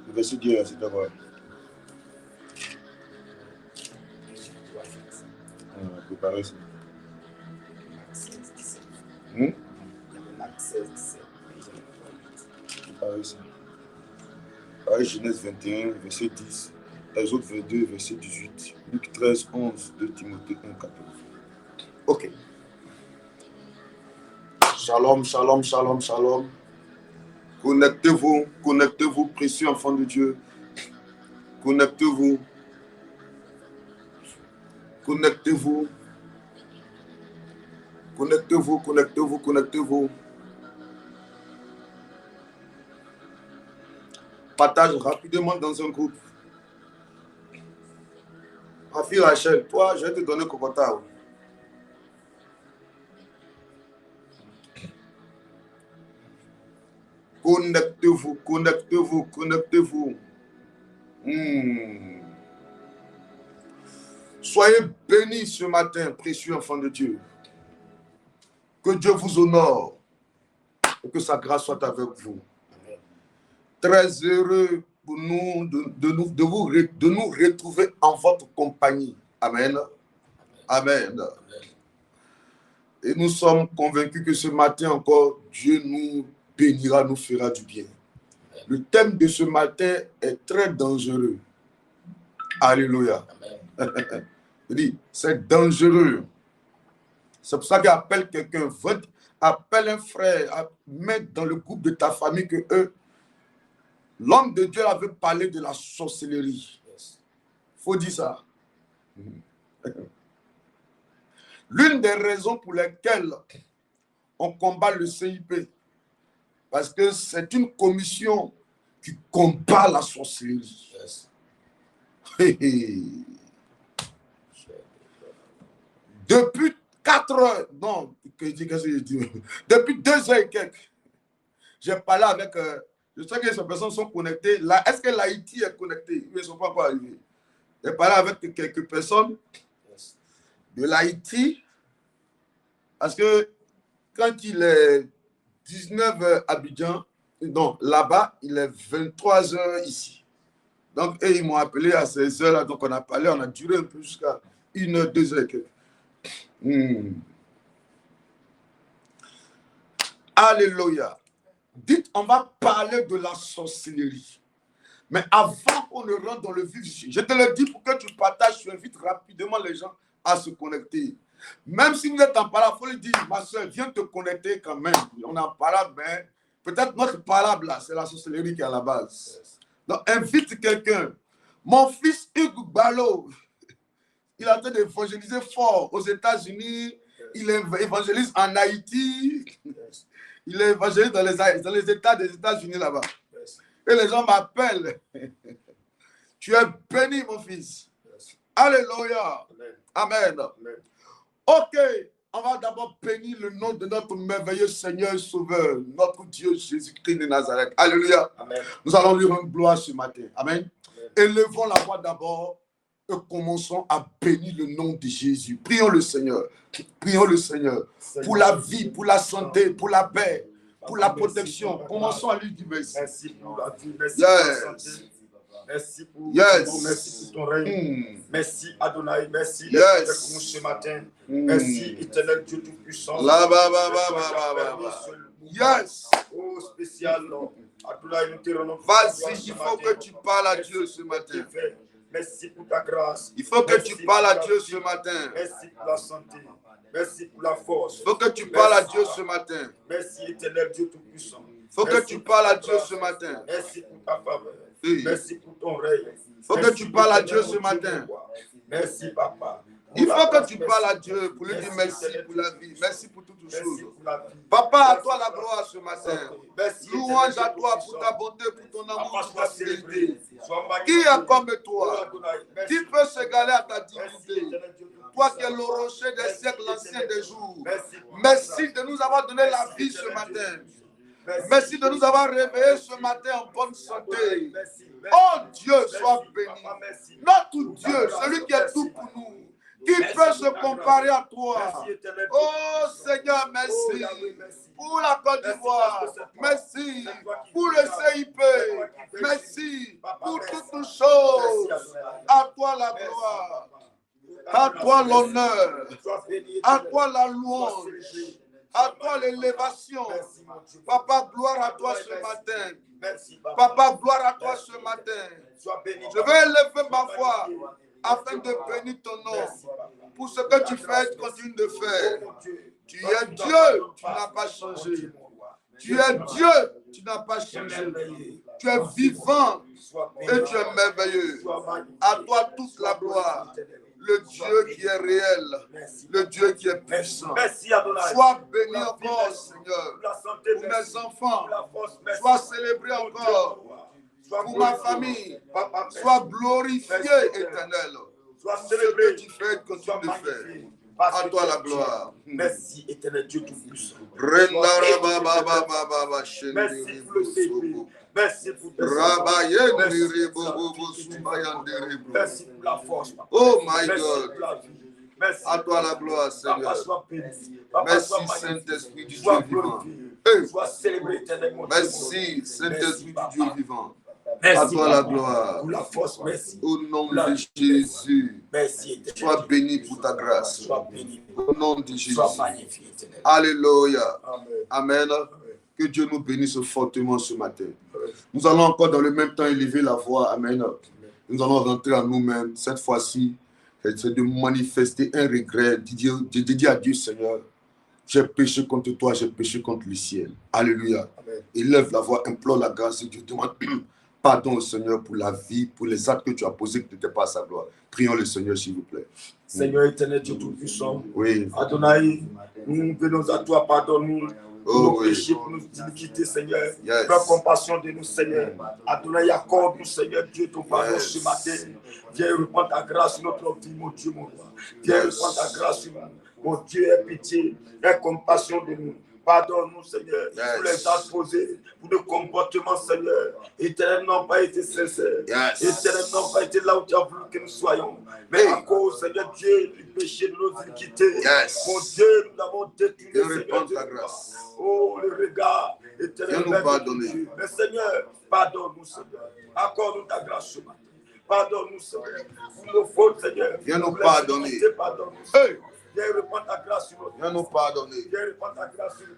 Le verset d'hier, c'est d'abord. Préparez ça. Préparez ça. Pareil, Genèse 21, verset 10. Exode 22, verset 18. Luc 13, 11. 2 Timothée 1, 14. Ok. Shalom, shalom, shalom, shalom. Connectez-vous, connectez-vous, précieux enfants de Dieu. Connectez-vous. Connectez-vous. Connectez-vous, connectez-vous, connectez-vous. Partage rapidement dans un groupe. Ma fille Rachel, toi, je vais te donner Cocotta. Connectez-vous, connectez-vous, connectez-vous. Soyez bénis ce matin, précieux enfants de Dieu. Que Dieu vous honore et que sa grâce soit avec vous. Très heureux pour nous de nous retrouver en votre compagnie. Amen. Amen. Et nous sommes convaincus que ce matin encore, Dieu nous bénira, nous fera du bien. Le thème de ce matin est très dangereux. Alléluia. Je dis, c'est dangereux. C'est pour ça qu'il appelle quelqu'un, appelle un frère, mettre dans le groupe de ta famille que l'homme de Dieu avait parlé de la sorcellerie. Il faut dire ça. L'une des raisons pour lesquelles on combat le CIP, parce que c'est une commission qui combat la sorcellerie. Depuis 4 heures, non, qu'est-ce que je dis? Depuis 2 heures et quelques, j'ai parlé avec, je sais que ces personnes sont connectées. Est-ce que l'Haïti est connectée? Ils ne sont pas encore arrivés. J'ai parlé avec quelques personnes de l'Haïti, parce que quand il est 19 heures à Abidjan, non, là-bas, il est 23 heures ici. Donc, ils m'ont appelé à ces heures-là, donc on a parlé, on a duré un peu jusqu'à 1 heure, 2 heures et quelques. Alléluia. Dites, on va parler de la sorcellerie. Mais avant qu'on ne rentre dans le vif du sujet, je te le dis pour que tu partages, tu invites rapidement les gens à se connecter. Même si vous êtes en parole, il faut lui dire, ma soeur, viens te connecter quand même. On est en parole, mais peut-être notre parole là, c'est la sorcellerie qui est à la base. Donc, invite quelqu'un. Mon fils Hugues Ballot, il est en train d'évangéliser fort aux États-Unis, il évangélise en Haïti, il évangélise dans les États des États-Unis là-bas. Et les gens m'appellent. Tu es béni, mon fils. Alléluia. Amen. Ok, on va d'abord bénir le nom de notre merveilleux Seigneur et Sauveur, notre Dieu Jésus-Christ de Nazareth. Alléluia. Amen. Nous allons lui rendre gloire ce matin. Amen. Élevons la voix d'abord et commençons à bénir le nom de Jésus. Prions le Seigneur. Prions le Seigneur pour la vie, pour la santé, pour la paix, pour la protection. Commençons à lui dire merci. Merci pour la vie, merci pour la santé. Merci pour, merci pour ton règne. Merci Adonai, merci d'être avec nous ce matin. Merci éternel Dieu Tout-Puissant. Yes. Oh spécial, Adonai, nous te rendons. Vas-y, il faut que tu parles à Dieu ce matin. Merci pour ta grâce. Il faut que tu parles à Dieu ce matin. Merci pour la santé. Merci pour la force. Il faut que tu parles à Dieu ce matin. Merci éternel Dieu Tout-Puissant. Il faut que tu parles à Dieu ce matin. Merci pour ta faveur. Oui. Merci pour ton règne. Il faut que tu parles à Dieu ce matin. Merci papa. Il faut que tu parles à Dieu pour lui dire merci pour la vie. Merci pour toutes choses. Papa, à toi la gloire ce matin. Louange à toi pour ta bonté, pour ton amour, pour ta fidélité. Qui est comme toi? Qui peut s'égaler à ta dignité? Toi qui es le rocher des siècles, l'ancien des jours. Merci de nous avoir donné la vie ce matin. Merci de nous avoir réveillés ce matin en bonne santé. Oh Dieu, sois béni. Notre Dieu, celui qui est tout pour nous. Qui peut se comparer à toi? Oh Seigneur, merci pour la Côte d'Ivoire. Merci pour le CIP. Merci pour toutes les choses. À toi la gloire. À toi l'honneur. À toi la louange. À toi l'élévation. Papa, gloire à toi ce matin. Papa, gloire à toi ce matin. Je vais élever ma voix afin de bénir ton nom pour ce que tu fais et continues de faire. Tu es Dieu, tu n'as pas changé. Tu es Dieu, tu n'as pas changé. Tu es vivant et tu es merveilleux. À toi toute la gloire. Le Dieu qui est réel, le Dieu qui est puissant. Sois béni encore, Seigneur, pour mes enfants. Sois célébré encore pour ma famille. Sois glorifié, Éternel. Sois célébré, tu fais et continue de faire. À toi la gloire. Merci, Éternel Dieu Tout-Puissant. Merci pour le CP. Merci pour tes Merci pour la force. Oh my God. Merci. À toi la gloire, Seigneur. Merci, Saint-Esprit du Dieu vivant. Sois célébré, Éternel. Merci, Saint-Esprit du Dieu vivant. Merci, à toi la gloire. Pour la force, merci. Au nom de Jésus. Merci, sois béni pour ta grâce. Sois béni. Au nom de Jésus. Sois magnifié, Éternel. Alléluia. Amen. Amen. Que Dieu nous bénisse fortement ce matin. Nous allons encore dans le même temps élever la voix. Amen. Nous allons rentrer en nous-mêmes. Cette fois-ci, c'est de manifester un regret. De dire à Dieu, Seigneur, j'ai péché contre toi, j'ai péché contre le ciel. Alléluia. Amen. Élève la voix, implore la grâce de Dieu. Demande pardon au Seigneur pour la vie, pour les actes que tu as posés qui n'étaient pas à sa gloire. Prions le Seigneur, s'il vous plaît. Seigneur éternel, Dieu Tout-Puissant. Oui. Adonai, nous venons à toi, pardonne-nous. Pour nos péchés, pour nos iniquités, Seigneur. Prends compassion de nous, Seigneur. Adonai, accorde-nous, Seigneur Dieu, ton pardon ce matin. Viens répandre ta grâce sur notre vie, mon Dieu, mon roi. Viens répandre ta grâce sur nous. Mon Dieu, aie pitié, aie compassion de nous. Pardonne-nous, Seigneur, pour les actes posés, pour le comportement, Seigneur. Éternel, n'ont pas été sincères. Éternel, n'ont pas été là où tu as voulu que nous soyons. Mais à cause, Seigneur Dieu, du péché de nos iniquités, mon Dieu, nous avons détourné, Seigneur Dieu. Oh, le regard, éternel, mais Seigneur, pardonne-nous, Seigneur. Accorde-nous ta grâce ce matin. Pardonne-nous, Seigneur. Pour nos fautes, Seigneur. Viens nous pardonner. Pardonne-nous. Viens répandre ta grâce sur nous. Viens nous pardonner. Viens répandre ta grâce sur nous.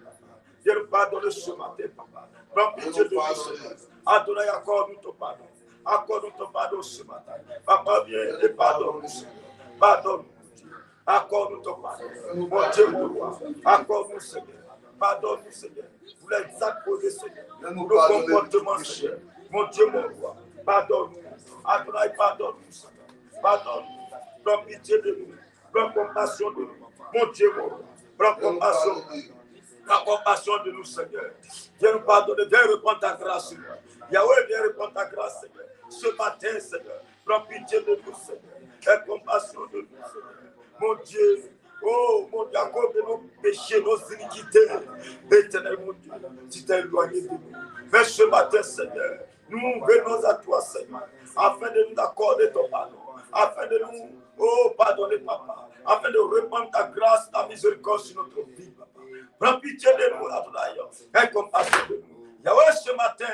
Viens nous pardonner ce matin, papa. Prends pitié de nous, Seigneur. Adonai, accorde-nous ton pardon. Accorde-nous ton pardon ce matin. Papa, viens et pardonne-nous. Pardonne-nous. Accorde-nous ton pardon. Mon Dieu, mon roi. Accorde-nous, Seigneur. Pardonne-nous, Seigneur. Pour les actes posés, Seigneur. Pour le comportement, Seigneur. Mon Dieu, mon roi. Pardonne-nous. Adonai, pardonne-nous, Seigneur. Pardonne-nous. Prends pitié de nous. Prends compassion de nous. Mon Dieu, mon roi. Prends compassion. Prends compassion de nous, Seigneur. Viens nous pardonner. Viens répandre ta grâce, Seigneur. Yahweh, viens répandre ta grâce, Seigneur. Ce matin, Seigneur. Prends pitié de nous, Seigneur. Aie compassion de nous, Seigneur. Mon Dieu. Oh, mon Dieu, à cause de nos péchés, nos iniquités. Éternel, mon Dieu, tu t'es éloigné de nous. Mais ce matin, Seigneur, nous venons à toi, Seigneur, afin de nous accorder ton pardon. Afin de nous, pardonner, papa. Afin de répandre ta grâce, ta miséricorde sur notre vie, papa. Prends pitié de nous, Adonai. Aie compassion de nous. Yahweh, ce matin,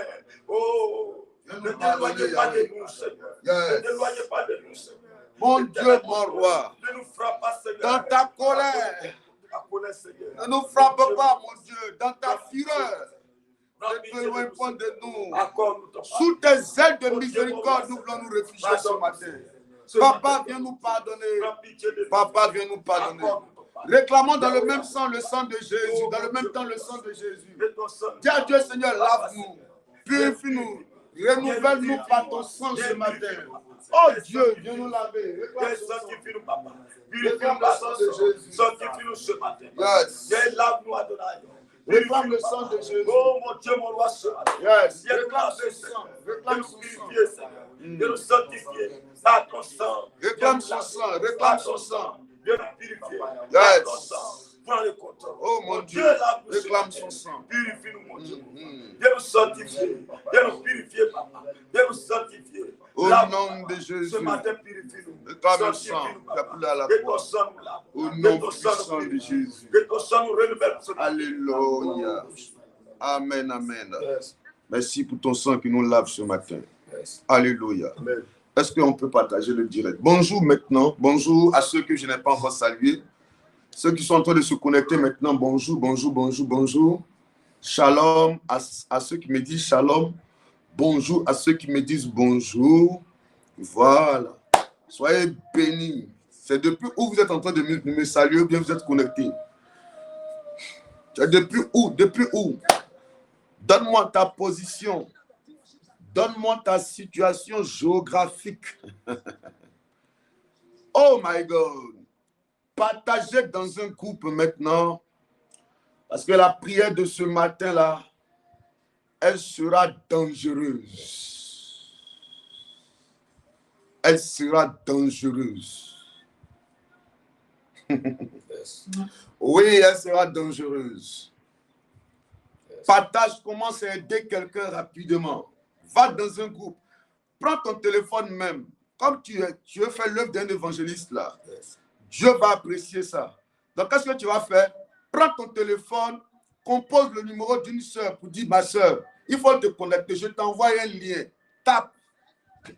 ne t'éloignez pas de nous, Seigneur. Ne t'éloignez pas de nous, Seigneur. Mon Dieu, mon roi, ne nous frappe pas, Seigneur. Dans ta colère, Seigneur. Ne nous frappe pas, mon Dieu, dans ta fureur. Ne t'éloigne pas de nous. Sous tes ailes de miséricorde, nous voulons nous réfugier ce matin. Papa, viens nous pardonner. Papa, viens nous pardonner. Réclamons dans le même sang le sang de Jésus, dans le même temps le sang de Jésus. Dis à Dieu, Seigneur, lave-nous, purifie-nous, renouvelle-nous par ton sang ce matin. Oh Dieu, viens nous laver. Sanctifie-nous, papa. Réclame le sang de Jésus. Sanctifie-nous ce matin. Viens lave-nous, Adonai. Réclame le sang de Jésus. Oh mon Dieu, mon roi, ce matin. Viens réclame ce sang. Réclame son sang. Viens nous sanctifier par ton sang. Réclame son sang. Réclame son sang. Viens nous purifier par ton sang. Prends le contrôle. Oh mon Dieu, réclame son sang. Purifie-nous, mon Dieu. Viens nous sanctifier. Viens nous purifier, papa. Viens nous sanctifier. Au nom de Jésus. Ce matin, purifie-nous. fameux sang qui a coulé à la croix. Au nom puissant de Jésus. Alléluia. Amen, amen. Merci pour ton sang qui nous lave ce matin. Alléluia. Est-ce qu'on peut partager le direct? Bonjour maintenant. Bonjour à ceux que je n'ai pas encore salués. Ceux qui sont en train de se connecter maintenant, bonjour, bonjour, bonjour, bonjour. Shalom à ceux qui me disent shalom. Bonjour à ceux qui me disent bonjour. Voilà. Soyez bénis. C'est depuis où vous êtes en train de me saluer ou bien vous êtes connectés? C'est depuis où? Depuis où? Donne-moi ta position. Donne-moi ta situation géographique. Oh my God. Partagez dans un groupe maintenant. Parce que la prière de ce matin-là, elle sera dangereuse. Elle sera dangereuse. Oui, elle sera dangereuse. Partage comment c'est aider quelqu'un rapidement. Va dans un groupe. Prends ton téléphone même. Comme tu veux faire l'œuvre d'un évangéliste là. Dieu va apprécier ça. Donc, qu'est-ce que tu vas faire? Prends ton téléphone, compose le numéro d'une soeur pour dire, ma soeur, il faut te connecter. Je t'envoie un lien. Tape.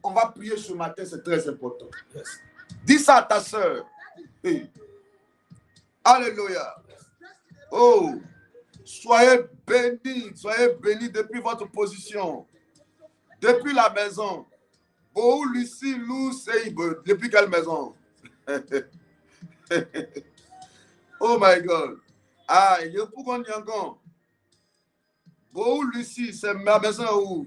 On va prier ce matin, c'est très important. Dis ça à ta soeur. Hey. Alléluia. Oh, soyez bénis depuis votre position. Depuis la maison. Oh, Lucie, Lou, Seibe. Depuis quelle maison? Oh my God. Ah, il y a pour qu'on y a encore. Oh, Lucie, c'est ma maison où?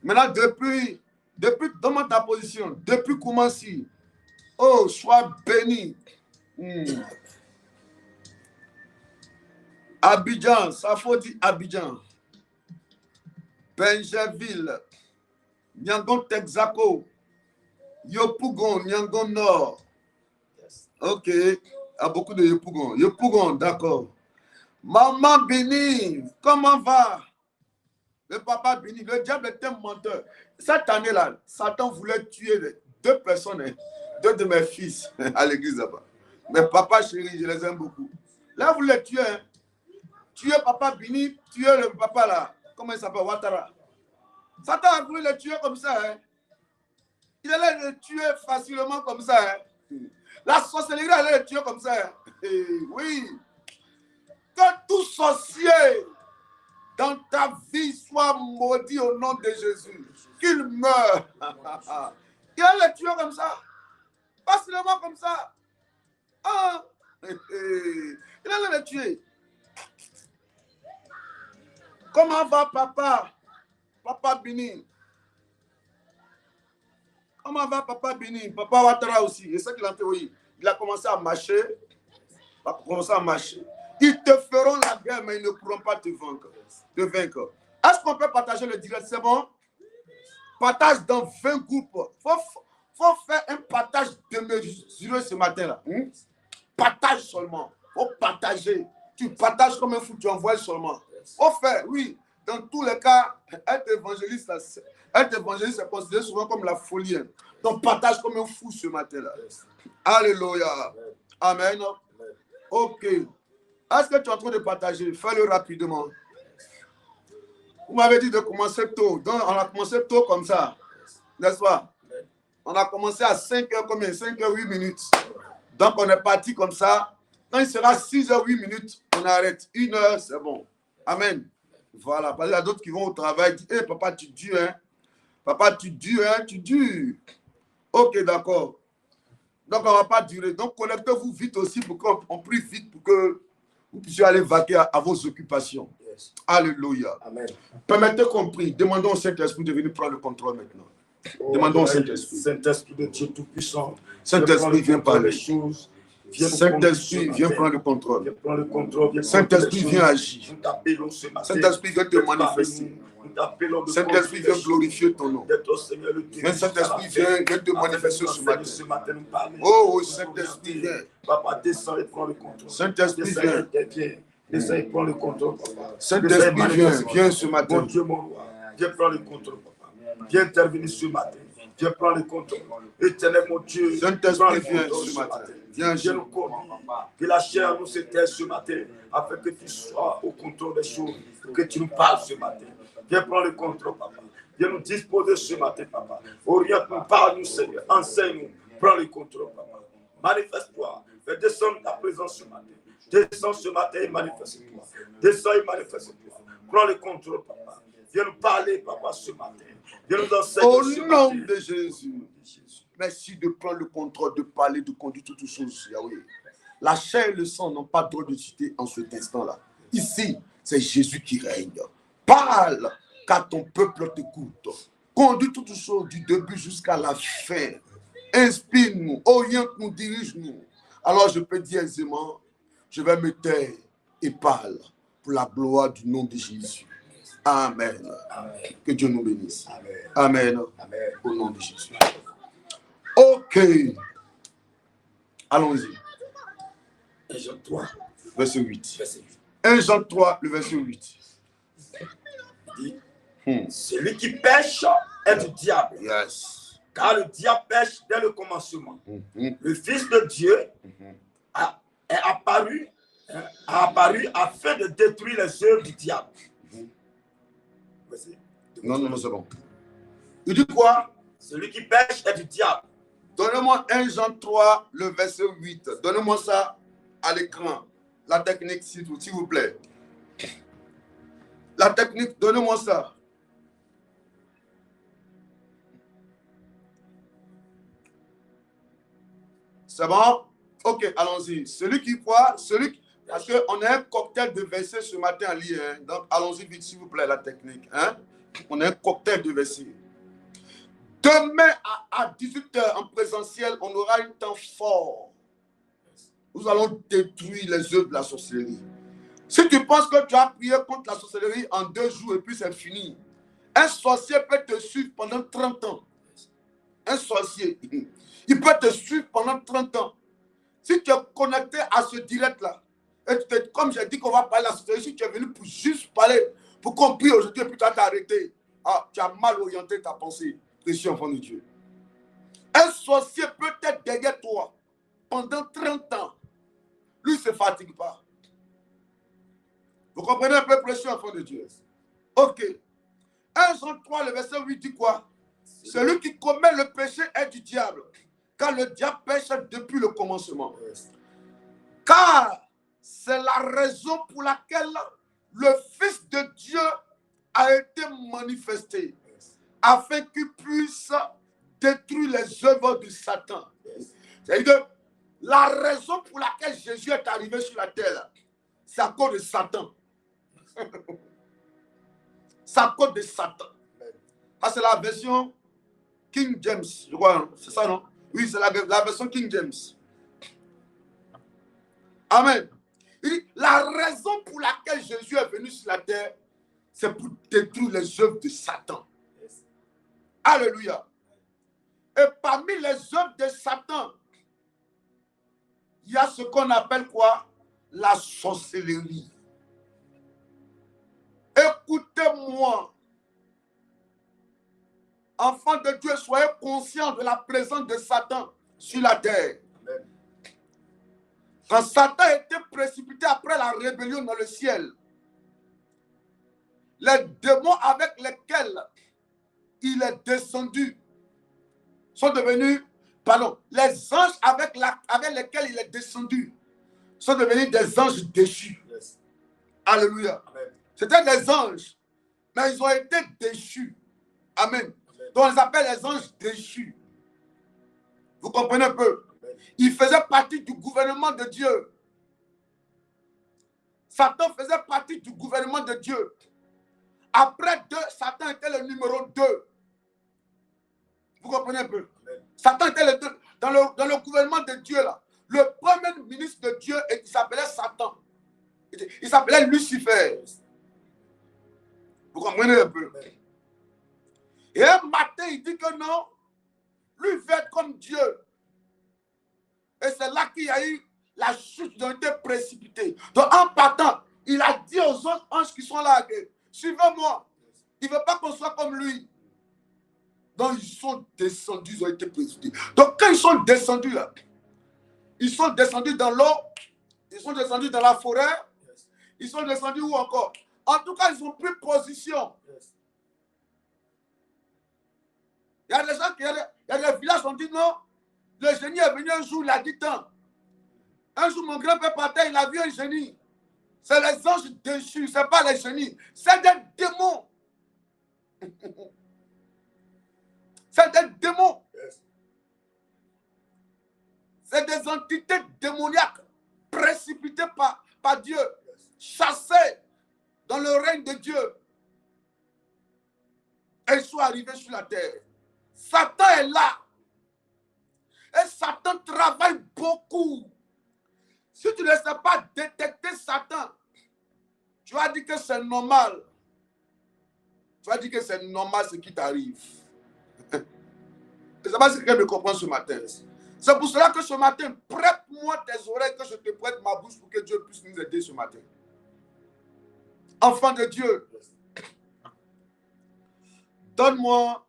Maintenant, depuis, donne-moi ta position. Depuis comment si? Oh, sois béni. Abidjan, ça faut dire Abidjan. Benjaville, Nyangon Texaco, Yopougon, Nyangon Nord. Ok, il y a beaucoup de Yopougon. Yopougon, d'accord. Maman Béni, comment va? Le papa Béni, le diable est un menteur. Cette année-là, Satan voulait tuer 2 personnes, 2 de mes fils à l'église là-bas. Mais papa chéri, je les aime beaucoup. Là, vous les tuez. Hein? Tuer papa Béni, tuer le papa là. Comment il s'appelle? Ouattara. Satan a voulu le tuer comme ça. Hein? Il allait le tuer facilement comme ça. Hein? La sorcellerie allait le tuer comme ça. Hein? Et oui. Que tout sorcier dans ta vie soit maudit au nom de Jésus. Qu'il meure. Il allait le tuer comme ça. Facilement comme ça. Ah. Il allait le tuer. Comment va papa? Papa Béni. Comment va papa Béni? Papa Ouattara aussi. C'est ça qu'il a fait, oui. Il a commencé à marcher. Il a commencé à marcher. Ils te feront la guerre, mais ils ne pourront pas te vaincre. Est-ce qu'on peut partager le direct? C'est bon? Partage dans 20 groupes. Faut faire un partage de mesure ce matin-là. Partage seulement. Faut partager. Tu partages comme un fou, tu envoies seulement. Faut faire, oui. Dans tous les cas, être évangéliste, c'est considéré souvent comme la folie. Hein. Donc, partage comme un fou ce matin-là. Alléluia. Amen. Ok. Est-ce que tu es en train de partager? Fais-le rapidement. Vous m'avez dit de commencer tôt. Donc, on a commencé tôt comme ça. N'est-ce pas? On a commencé à 5h, combien? 5h, 8 minutes. Donc, on est parti comme ça. Quand il sera 6h, 8 minutes, on arrête. 1 heure, c'est bon. Amen. Voilà. Parce qu'il y a d'autres qui vont au travail. Disent, hey, papa, tu dures, hein? Papa, tu dures, hein? Tu dures. Ok, d'accord. Donc, on ne va pas durer. Donc, connectez-vous vite aussi pour qu'on prie vite pour que vous puissiez aller vaquer à vos occupations. Yes. Alléluia. Amen. Permettez qu'on prie. Demandons au Saint-Esprit de venir prendre le contrôle maintenant. Demandons au Saint-Esprit. Saint-Esprit de Dieu Tout-Puissant. Saint-Esprit, viens parler. Saint-Esprit, viens prendre le contrôle. Saint-Esprit, viens agir. Saint-Esprit, viens te manifester. Saint-Esprit, viens glorifier ton nom. Saint-Esprit, viens te manifester ce matin. Oh, Saint-Esprit, viens. Papa, descends et prends le contrôle. Saint-Esprit, viens. Descends et prends le contrôle, papa. Saint-Esprit, viens ce matin. Mon Dieu, mon roi, viens prendre le contrôle, papa. Viens intervenir ce matin. Viens prendre le contrôle. Éternel mon Dieu, Saint-Esprit, viens ce matin. Viens, Viens nous conduire. Que la chair nous s'éteille ce matin, afin que tu sois au contrôle des choses, que tu nous parles ce matin. Viens prendre le contrôle, papa. Viens nous disposer ce matin, papa. Oriente-nous, parle-nous, Seigneur. Enseigne-nous. Prends le contrôle, papa. Manifeste-toi. Fais descendre ta présence ce matin. Descends ce matin et manifeste-toi. Descends et manifeste-toi. Prends le contrôle, papa. Viens nous parler, papa, ce matin. Viens nous enseigner au ce nom matin. de Jésus. Merci de prendre le contrôle, de parler, de conduire toutes choses, Yahweh. La chair et le sang n'ont pas droit de citer en cet instant-là. Ici, c'est Jésus qui règne. Parle, car ton peuple t'écoute. Conduis toutes choses du début jusqu'à la fin. Inspire-nous, oriente-nous, dirige-nous. Alors je peux dire aisément, je vais me taire et parle pour la gloire du nom de Jésus. Amen. Amen. Que Dieu nous bénisse. Amen. Amen. Amen. Au nom de Jésus. Ok. Allons-y. 1 Jean 3, verset 8. verset 8. 1 Jean 3, le verset 8. Il dit, celui qui pêche est du diable. Yes. Car le diable pêche dès le commencement. Le Fils de Dieu est apparu afin de détruire les œuvres du diable. Non, c'est bon. Il dit quoi? Celui qui pêche est du diable. Donnez-moi 1 Jean 3, le verset 8. Donnez-moi ça à l'écran. La technique, s'il vous plaît. La technique, donnez-moi ça. C'est bon? Ok, allons-y. Celui qui croit, parce qu'on a un cocktail de versets ce matin à lire. Hein? Donc, allons-y vite, s'il vous plaît, la technique. Hein? On a un cocktail de versets. Demain à 18h en présentiel, on aura un temps fort. Nous allons détruire les œuvres de la sorcellerie. Si tu penses que tu as prié contre la sorcellerie en 2 jours et puis c'est fini, un sorcier peut te suivre pendant 30 ans. Un sorcier, il peut te suivre pendant 30 ans. Si tu es connecté à ce direct-là, et comme j'ai dit qu'on va parler de la sorcellerie, si tu es venu pour juste parler, pour qu'on prie aujourd'hui et puis tu as arrêté, tu as mal orienté ta pensée. Précieux enfant de Dieu. Un sorcier peut être derrière toi pendant 30 ans. Lui, il ne se fatigue pas. Vous comprenez un peu, précieux enfant de Dieu? Ok. 1 Jean 3, le verset 8 dit quoi? Celui qui commet le péché est du diable, car le diable pêche depuis le commencement. Car c'est la raison pour laquelle le Fils de Dieu a été manifesté, afin qu'il puisse détruire les œuvres de Satan. C'est-à-dire que la raison pour laquelle Jésus est arrivé sur la terre, c'est à cause de Satan. C'est à cause de Satan. Ça, c'est la version King James, je crois. Hein? C'est ça, non? Oui, c'est la version King James. Amen. La raison pour laquelle Jésus est venu sur la terre, c'est pour détruire les œuvres de Satan. Alléluia. Et parmi les œuvres de Satan, il y a ce qu'on appelle quoi? La sorcellerie. Écoutez-moi. Enfants de Dieu, soyez conscients de la présence de Satan sur la terre. Amen. Quand Satan était précipité après la rébellion dans le ciel, les démons avec lesquels il est descendu sont devenus, les anges avec lesquels il est descendu sont devenus des anges déchus. Yes. Alléluia. C'était des anges, mais ils ont été déchus. Amen. Donc on les appelle les anges déchus. Vous comprenez un peu? Ils faisaient partie du gouvernement de Dieu. Satan faisait partie du gouvernement de Dieu. Après 2, Satan était le numéro 2. Vous comprenez un peu? Satan était dans le gouvernement de Dieu là. Le premier ministre de Dieu, il s'appelait Satan. Il s'appelait Lucifer. Vous comprenez un peu? Et un matin, il dit que non, lui veut être comme Dieu. Et c'est là qu'il y a eu la chute, ils ont été précipités. Donc en partant, il a dit aux autres anges qui sont là, suivez-moi. Il ne veut pas qu'on soit comme lui. Donc, ils sont descendus, ils ont été précipités. Donc, quand ils sont descendus là, ils sont descendus dans l'eau, ils sont descendus dans la forêt, ils sont descendus où encore? En tout cas, ils ont pris position. Il y a des gens, il y a des villages qui ont dit non, le génie est venu un jour, il a dit tant. Un jour, mon grand-père partait, il a vu un génie. C'est les anges déchus, ce n'est pas les génies, c'est des démons. C'est des démons. C'est des entités démoniaques précipitées par Dieu, chassées dans le règne de Dieu. Elles sont arrivées sur la terre. Satan est là. Et Satan travaille beaucoup. Si tu ne sais pas détecter Satan, tu vas dire que c'est normal. Tu vas dire que c'est normal ce qui t'arrive. Je ne sais pas si quelqu'un me comprend ce matin. C'est pour cela que ce matin, prête-moi tes oreilles, que je te prête ma bouche pour que Dieu puisse nous aider ce matin. Enfant de Dieu, donne-moi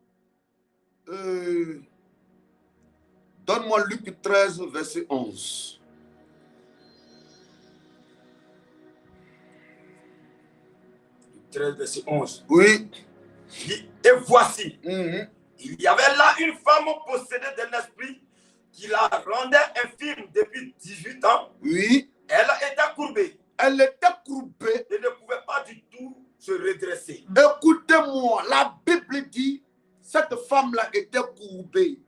Luc 13, verset 11. Luc 13, verset 11. Oui. Et voici, il y avait là une femme possédée d'un esprit qui la rendait infirme depuis 18 ans. Oui. Elle était courbée. Elle était courbée. Et ne pouvait pas du tout se redresser. Écoutez-moi, la Bible dit, cette femme-là était courbée.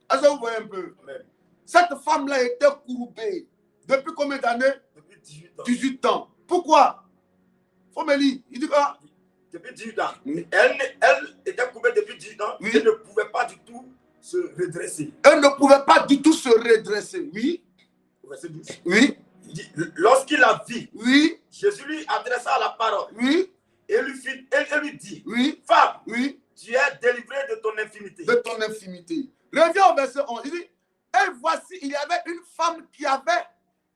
Est-ce que vous voyez un peu? Amen. Cette femme-là était courbée. Depuis combien d'années? Depuis 18 ans. 18 ans. Pourquoi? Faut me lire. Il dit quoi? Depuis 18 ans. Oui. Elle était courbée depuis 18 ans. Oui. Elle ne pouvait pas du tout se redresser. Elle ne pouvait pas du tout se redresser. Oui. Verset 12. Oui. Il dit, lorsqu'il la vit, Oui. Jésus lui adressa la parole. Oui. Et lui dit, Oui. femme, Oui. tu es délivrée de ton infimité. De ton infimité. Reviens au verset 11. Il dit, et voici, il y avait une femme qui avait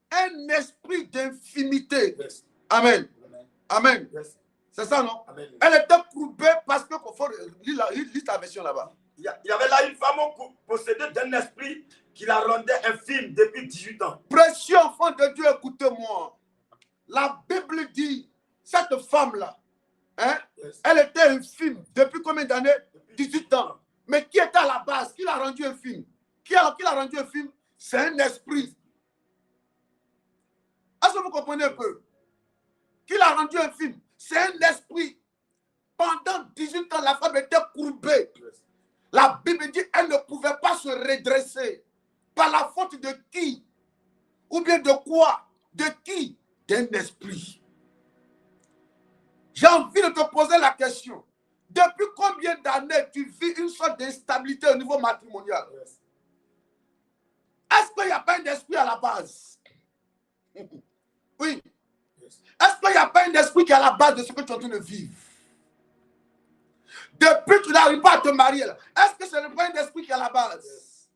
un esprit d'infimité. Yes. Amen. Amen. Amen. Yes. C'est ça, non? Amen. Elle était courbée parce que, faut lire ta version là-bas. Il y avait là une femme possédée d'un esprit qui la rendait infime depuis 18 ans. Précieux enfant de Dieu, écoutez-moi. La Bible dit, cette femme-là, hein, Yes. elle était infime. Depuis combien d'années? 18 ans. Mais qui était à la base? Qui l'a rendu infime? Qui l'a rendu infime? C'est un esprit. Est-ce que vous comprenez un peu? Qui l'a rendu infime? C'est un esprit. Pendant 18 ans, la femme était courbée. Yes. La Bible dit qu'elle ne pouvait pas se redresser. Par la faute de qui? Ou bien de quoi? De qui? D'un esprit. J'ai envie de te poser la question. Depuis combien d'années tu vis une sorte d'instabilité au niveau matrimonial? Yes. Est-ce qu'il n'y a pas un esprit à la base? Oui. Yes. Est-ce qu'il n'y a pas un esprit qui est à la base de ce que tu es en train de vivre? Depuis que tu n'arrives pas à te marier, est-ce que ce n'est pas un esprit qui est à la base? Yes.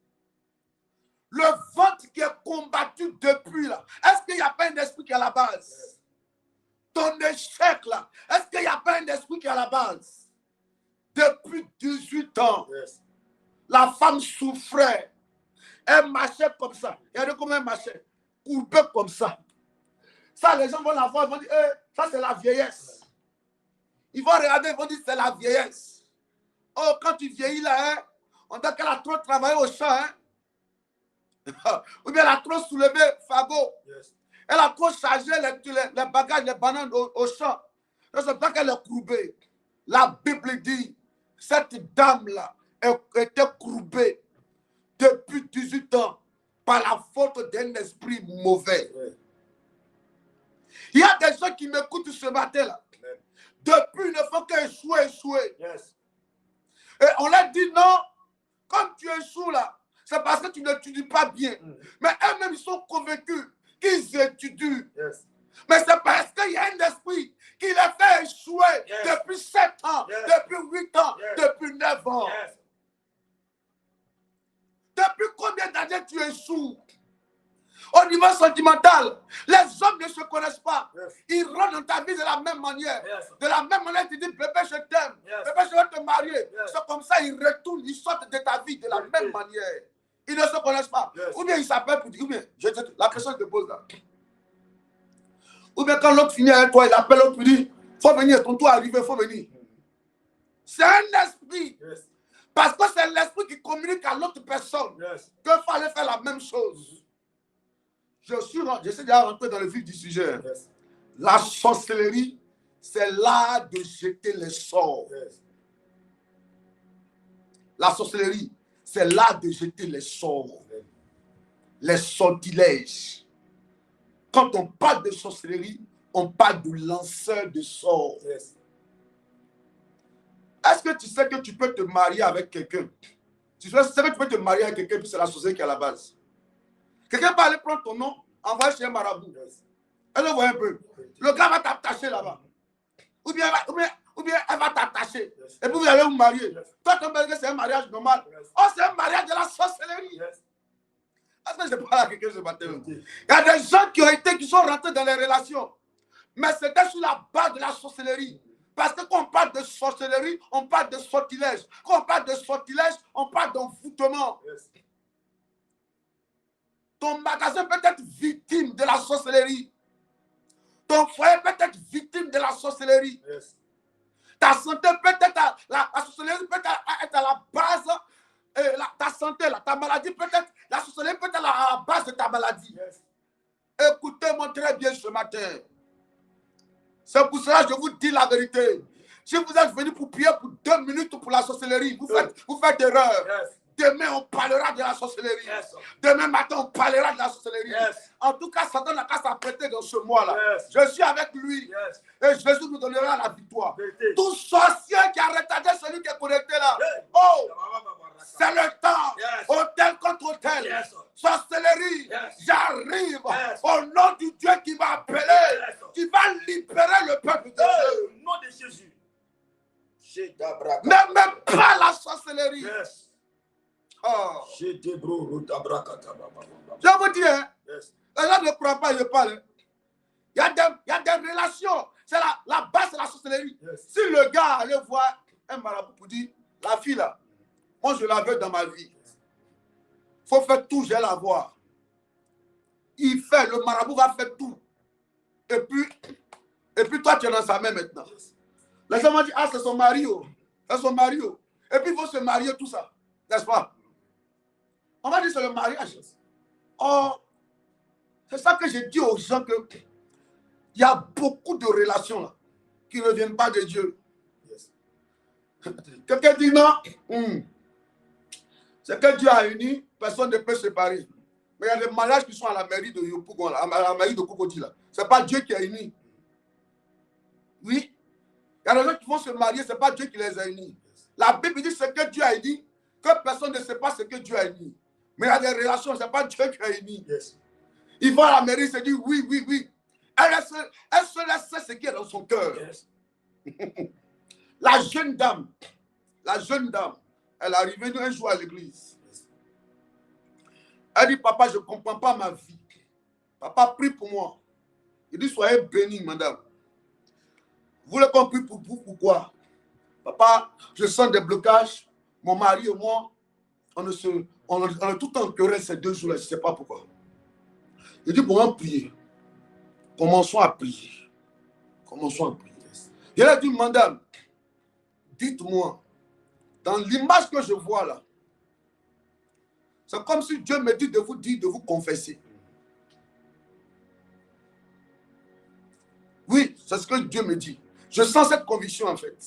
Le ventre qui est combattu depuis là, est-ce qu'il n'y a pas un esprit qui est à la base? Yes. Ton échec là, est-ce qu'il n'y a pas un esprit qui est à la base? Depuis 18 ans, Yes. la femme souffrait. Elle marchait comme ça. Regardez comment elle marchait. Courbée comme ça. Ça, les gens vont la voir, ils vont dire, ça c'est la vieillesse. Ils vont regarder, ils vont dire, c'est la vieillesse. Oh, quand tu vieillis là, hein, on dit qu'elle a trop travaillé au champ. Hein. Ou bien elle a trop soulevé fagot. Yes. Elle a trop chargé les bagages, les bananes au champ. C'est pour ça qu'elle est courbée. La Bible dit, cette dame-là était courbée depuis 18 ans par la faute d'un esprit mauvais. Yes. Il y a des gens qui m'écoutent ce matin-là. Depuis, il ne faut qu'échouer. Yes. Et on leur dit non, comme tu échoues là, c'est parce que tu n'étudies pas bien. Mais eux-mêmes, ils sont convaincus qu'ils étudient. Yes. Mais c'est parce qu'il y a un esprit qui les fait échouer depuis 7 ans, depuis 8 ans, depuis 9 ans. Yes. Depuis combien d'années tu échoues? Au niveau sentimental, Les hommes ne se connaissent pas. Yes. Ils rentrent dans ta vie de la même manière. Yes. De la même manière, tu dis, bébé, je t'aime. Yes. Bébé, je vais te marier. Yes. C'est comme ça, ils retournent, ils sortent de ta vie de la même manière. Ils ne se connaissent pas. Yes. Ou bien ils s'appellent pour dire, ou bien, la personne te pose là. Ou bien quand l'autre finit avec toi, il appelle l'autre pour dire, faut venir, ton tour est arrivé, faut venir. C'est un esprit. Yes. Parce que c'est l'esprit qui communique à l'autre personne Yes. qu'il fallait faire la même chose. J'essaie de rentrer dans le vif du sujet. Yes. La sorcellerie, c'est l'art de jeter les sorts. Yes. La sorcellerie, c'est l'art de jeter les sorts, les sortilèges. Quand on parle de sorcellerie, on parle de lanceur de sorts. Yes. Est-ce que tu sais que tu peux te marier avec quelqu'un? Tu sais que tu peux te marier avec quelqu'un, puis c'est la sorcellerie qui est à la base. Quelqu'un va aller prendre ton nom, envoyer chez un marabout. Yes. Elle le voit un peu. Le gars va t'attacher là-bas. Ou bien elle va t'attacher. Yes. Et puis vous allez vous marier. Yes. Toi, ton mariage, c'est un mariage normal. Yes. Oh, c'est un mariage de la sorcellerie. Yes. Est-ce que je parle à quelqu'un ce matin? Ok. Il y a des gens qui sont rentrés dans les relations. Mais c'était sur la base de la sorcellerie. Parce que quand on parle de sorcellerie, on parle de sortilège. Quand on parle de sortilège, on parle d'envoûtement. Yes. Ton magasin peut être victime de la sorcellerie. Ton foyer peut être victime de la sorcellerie. Yes. Ta santé peut être, la sorcellerie peut être à la base, ta santé, ta maladie peut être, la sorcellerie peut être à la base de ta maladie. Yes. Écoutez-moi très bien ce matin. C'est pour cela que je vous dis la vérité. Si vous êtes venu pour prier pour 2 minutes pour la sorcellerie, vous faites erreur. Yes. Demain, on parlera de la sorcellerie. Yes. Demain matin, on parlera de la sorcellerie. Yes. En tout cas, Satan n'a qu'à s'apprêter dans ce mois-là. Yes. Je suis avec lui. Yes. Et Jésus nous donnera la victoire. Vérité. Tout sorcier qui a retardé celui qui est connecté là. Hey. Oh, c'est le temps. Yes. Hôtel contre hôtel. Yes. Sorcellerie. Yes. J'arrive. Yes. Au nom du Dieu qui m'a appelé. Yes. Qui va libérer le peuple de Dieu. Au nom de Jésus. N'aime pas la sorcellerie. Yes. Oh. Je Je vous dis, hein, Yes. les gens ne croient pas, je parle. Il y a des relations. C'est la base de la sorcellerie. Yes. Si le gars allait voir un marabout pour dire, la fille là, moi je la veux dans ma vie. Il faut faire tout, je vais la voir. Il fait, le marabout va faire tout. Et puis toi, tu es dans sa main maintenant. Les gens vont dire, ah, c'est son mari. Oh. C'est son mari. Oh. Et puis il faut se marier, tout ça. N'est-ce pas? On va dire c'est le mariage. Oh, c'est ça que je dis aux gens que il y a beaucoup de relations là, qui ne viennent pas de Dieu. Yes. Quelqu'un dit non. C'est que Dieu a uni, personne ne peut se séparer. Mais il y a des mariages qui sont à la mairie de Yopougon, à la mairie de Kokoti là. Ce n'est pas Dieu qui a uni. Oui. Il y a des gens qui vont se marier, ce n'est pas Dieu qui les a unis. La Bible dit ce que Dieu a uni, que personne ne sait pas ce que Dieu a uni. Mais il y a des relations, ce n'est pas Dieu qui a uni. Yes. Ils vont à la mairie, se disent oui, oui, oui. Elle se laisse ce qui est dans son cœur. Yes. La jeune dame, elle est arrivée un jour à l'église. Elle dit, papa, je ne comprends pas ma vie. Papa, prie pour moi. Il dit, soyez béni, madame. Vous voulez qu'on prie pour vous, pourquoi? Papa, je sens des blocages. Mon mari et moi, on est tout en querelle ces 2 jours-là, je ne sais pas pourquoi. Il dit, bon, prier. Commençons à prier. Commençons à prier. Il a dit, madame, dites-moi, dans l'image que je vois là, c'est comme si Dieu me dit de vous dire, de vous confesser. Oui, c'est ce que Dieu me dit. Je sens cette conviction en fait.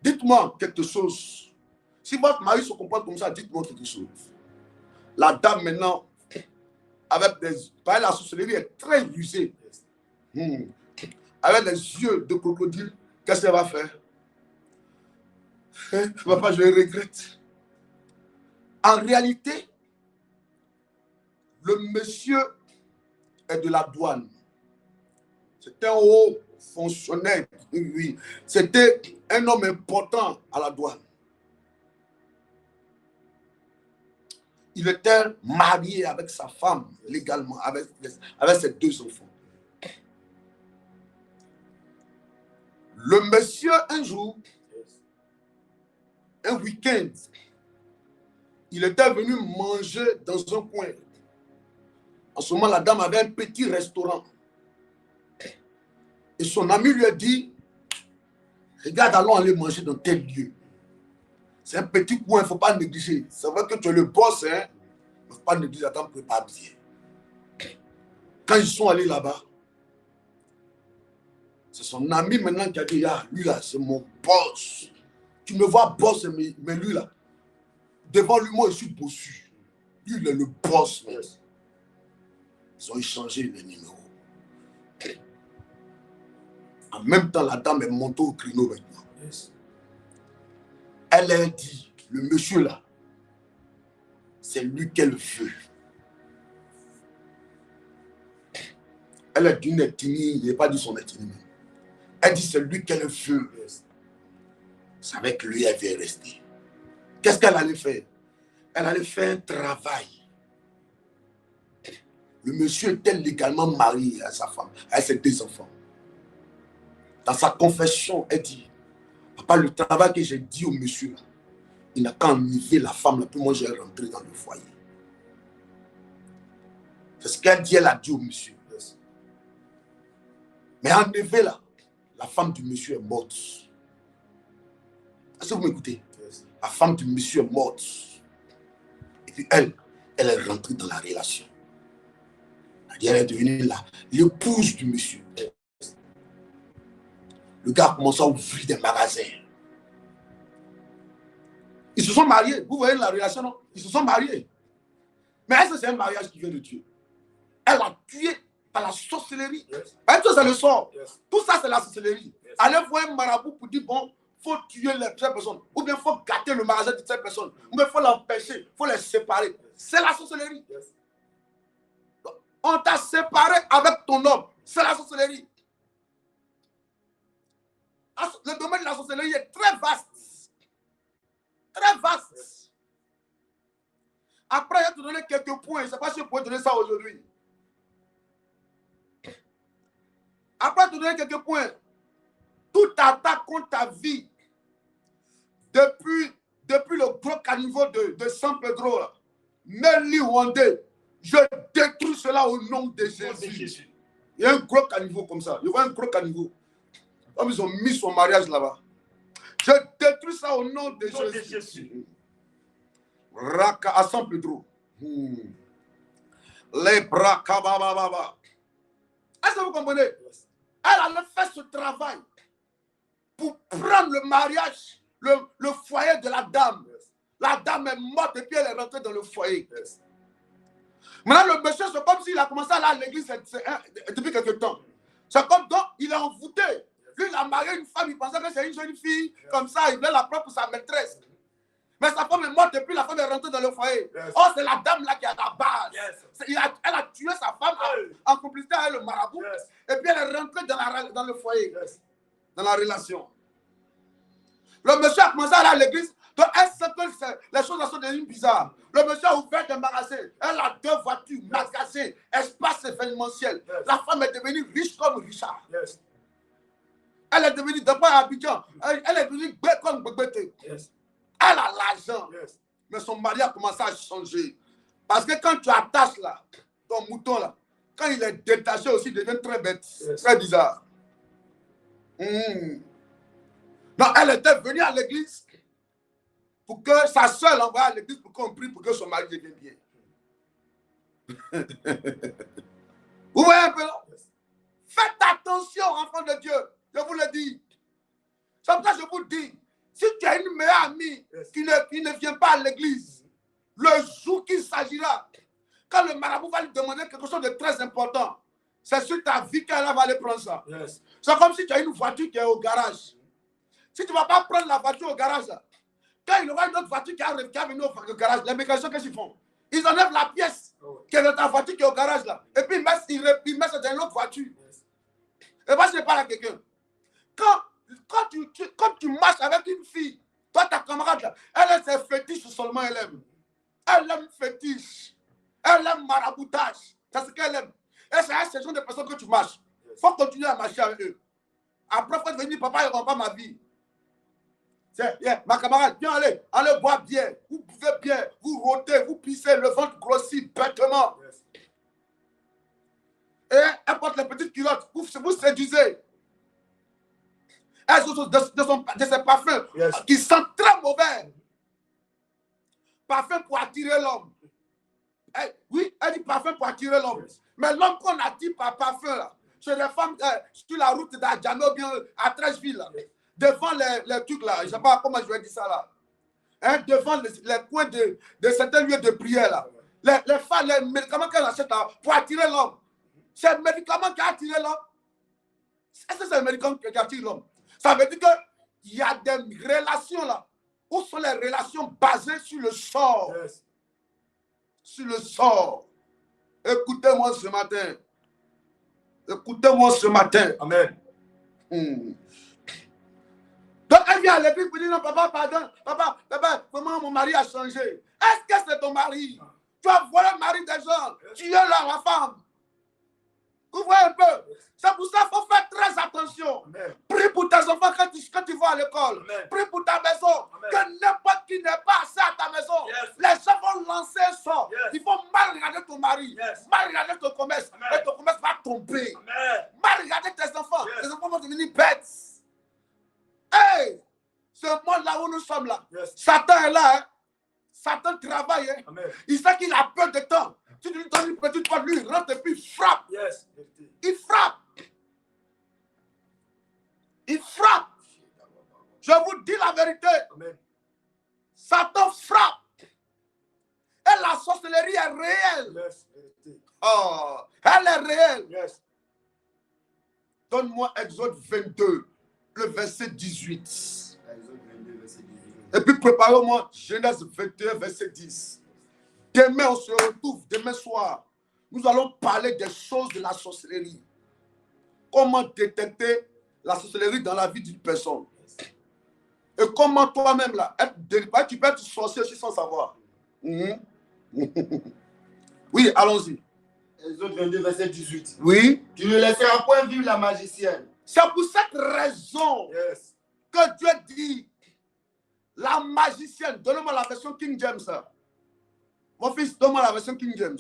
Dites-moi quelque chose. Si votre mari se comporte comme ça, dites-moi quelque chose. La dame maintenant, avec la sorcellerie est très rusée. Avec les yeux de crocodile, qu'est-ce qu'elle va faire? Papa, je regrette. En réalité, le monsieur est de la douane. C'est un haut fonctionnaire. Oui. C'était un homme important à la douane. il était marié avec sa femme légalement, avec ses 2 enfants. Le monsieur, un jour, un week-end, il était venu manger dans un coin. En ce moment, la dame avait un petit restaurant. Et son ami lui a dit, regarde, allons aller manger dans tel lieu. C'est un petit coin, il ne faut pas négliger. C'est vrai que tu es le boss, hein. Il ne faut pas négliger, attends, prépare bien. Quand ils sont allés là-bas, c'est son ami maintenant qui a dit, ah, lui là, c'est mon boss. Tu me vois boss, mais lui là, devant lui, moi, je suis bossu. Lui, il est le boss. Yes. Ils ont échangé les numéros. En même temps, la dame est montée au créneau maintenant. Yes. Elle a dit, le monsieur là, c'est lui qu'elle veut. Elle a dit une ethnie, il n'a pas dit son ethnie. Elle dit c'est lui qu'elle veut. Yes. C'est avec lui elle vient rester. Qu'est-ce qu'elle allait faire? Elle allait faire un travail. Le monsieur était légalement marié à sa femme, à ses 2 enfants. Dans sa confession, elle dit, papa, le travail que j'ai dit au monsieur, là, il n'a qu'à enlever la femme, là, puis moi j'ai rentré dans le foyer. C'est ce qu'elle dit, elle a dit au monsieur. Yes. Mais enlever là, la femme du monsieur est morte. Est-ce que vous m'écoutez? Yes. La femme du monsieur est morte. Et puis elle est rentrée dans la relation. Elle est devenue l'épouse du monsieur. Le gars a commencé à ouvrir des magasins. Ils se sont mariés. Vous voyez la relation, non? Ils se sont mariés. Mais est-ce que c'est un mariage qui vient de Dieu? Elle a tué par la sorcellerie. Yes. Tout ça, c'est le sort. Yes. Tout ça, c'est la sorcellerie. Yes. Allez voir un marabout pour dire, bon, il faut tuer cette personne. Ou bien il faut gâter le magasin de cette personne. Ou bien il faut l'empêcher. Il faut les séparer. Yes. C'est la sorcellerie. Yes. On t'a séparé avec ton homme. C'est la sorcellerie. Le domaine de la sorcellerie est très vaste. Très vaste. Yes. Après, je vais te donner quelques points. Je ne sais pas si je peux te donner ça aujourd'hui. Après, je vais te donner quelques points. Toute attaque contre ta vie, depuis le gros caniveau de San Pedro, Nelly Wandé, je détruis cela au nom de Jésus. Il y a un gros caniveau comme ça. Je vois un gros caniveau. Comme ils ont mis son mariage là-bas. Je détruis ça au nom de Jésus. Raka à San Pedro. Les bras kabababa. Est-ce que vous comprenez? Elle allait faire ce travail pour prendre le mariage, le foyer de la dame. La dame est morte et puis elle est rentrée dans le foyer. Maintenant, le monsieur, c'est comme s'il a commencé à aller à l'église depuis quelque temps. C'est comme donc il est envoûté. Lui, il a marié une femme, il pensait que c'est une jeune fille, comme ça, il voulait la prendre pour sa maîtresse. Mais sa femme est morte et puis la femme est rentrée dans le foyer. Oh, c'est la dame là qui est à la base. Elle a tué sa femme en complicité avec le marabout. Et puis elle est rentrée dans le foyer, dans la relation. Le monsieur a commencé à aller à l'église. Donc, elle sait que les choses sont devenues bizarres. Le monsieur a ouvert des magasins. Elle a 2 voitures, magasins, espace événementiel. La femme est devenue riche comme Richard. Elle est devenue, d'après Abidjan, elle est devenue bête comme Bébété. Elle a l'argent. Mais son mari a commencé à changer. Parce que quand tu attaches là, ton mouton là, quand il est détaché aussi, il devient très bête. Très bizarre. Donc, elle était venue à l'église pour que sa soeur l'envoie à l'église pour qu'on prie pour que son mari devienne bien. Vous voyez un peu là? Faites attention, enfants de Dieu. Je vous le dis. C'est pour ça que je vous dis, si tu as une meilleure amie qui ne vient pas à l'église, le jour qu'il s'agira, quand le marabout va lui demander quelque chose de très important, c'est sur ta vie qu'elle va aller prendre ça. C'est comme si tu as une voiture qui est au garage. Si tu ne vas pas prendre la voiture au garage, là, quand il y aura une autre voiture qui a venu au garage, les mécaniciens, qu'est-ce qu'ils font? Ils enlèvent la pièce qui est dans ta voiture qui est au garage là. Et puis ils mettent ça dans une autre voiture. Et moi, je parle à quelqu'un. Quand tu marches avec une fille, toi, ta camarade là, elle a ses fétiches seulement, elle aime. Elle aime fétiche. Elle aime maraboutage. C'est ce qu'elle aime. Et c'est ce genre de personnes que tu marches. Il faut continuer à marcher avec eux. Après, il faut devenir papa, ils ne pas ma vie. Ma camarade, viens allez boire bien. Vous buvez bien, vous rôtez, vous pissez, le ventre grossit bêtement. Et elle porte les petites culottes, vous séduisez. Elles ont de ces parfums qui sentent très mauvais. Parfum pour attirer l'homme. Oui, elle dit parfum pour attirer l'homme. Mais l'homme qu'on attire par parfum, là, c'est des femmes sur la route d'Adjano, bien à Trècheville, devant les trucs là, je ne sais pas comment je vais dire ça là. Hein, devant les coins de certains lieux de prière là. Les femmes, les médicaments qu'elles achètent là, pour attirer l'homme. C'est le médicament qui a attiré l'homme. Est-ce que c'est le médicament qui attire l'homme? Ça veut dire qu'il y a des relations là. Où sont les relations basées sur le sort? Sur le sort. Écoutez-moi ce matin. Écoutez-moi ce matin. Amen. Donc elle vient à l'église pour dire non, papa, pardon. Papa, comment mon mari a changé? Est-ce que c'est ton mari? Tu as volé le mari des gens. Tu es là, ma femme. Vous voyez un peu? C'est pour ça qu'il faut faire très attention. Amen. Prie pour tes enfants quand tu vas à l'école. Prie pour ta maison. Amen. Que n'importe qui n'est pas assez à ta maison. Les gens vont lancer un sort. Il faut mal regarder ton mari. Mal regarder ton commerce. Et ton commerce va tomber. Mal regarder tes enfants. Tes enfants vont devenir bêtes. Hey! Ce monde-là où nous sommes là. Satan est là. Hein? Satan travaille. Hein? Il sait qu'il a peu de temps. Tu lui donnes une petite fois, lui, il rentre et puis il frappe. Il frappe. Il frappe. Je vous dis la vérité. Amen. Satan frappe. Et la sorcellerie est réelle. Oh, elle est réelle. Donne-moi Exode 22, le verset 18. Et puis préparez-moi Genèse 21, verset 10. Demain, on se retrouve, demain soir. Nous allons parler des choses de la sorcellerie. Comment détecter la sorcellerie dans la vie d'une personne. Et comment toi-même, là, tu peux être sorcier aussi sans savoir. Oui, allons-y. Exode 22, verset 18. Oui. Tu ne laisseras point vivre la magicienne. C'est pour cette raison que Dieu dit la magicienne. Donne-moi la version King James. Mon fils, donne-moi la version King James.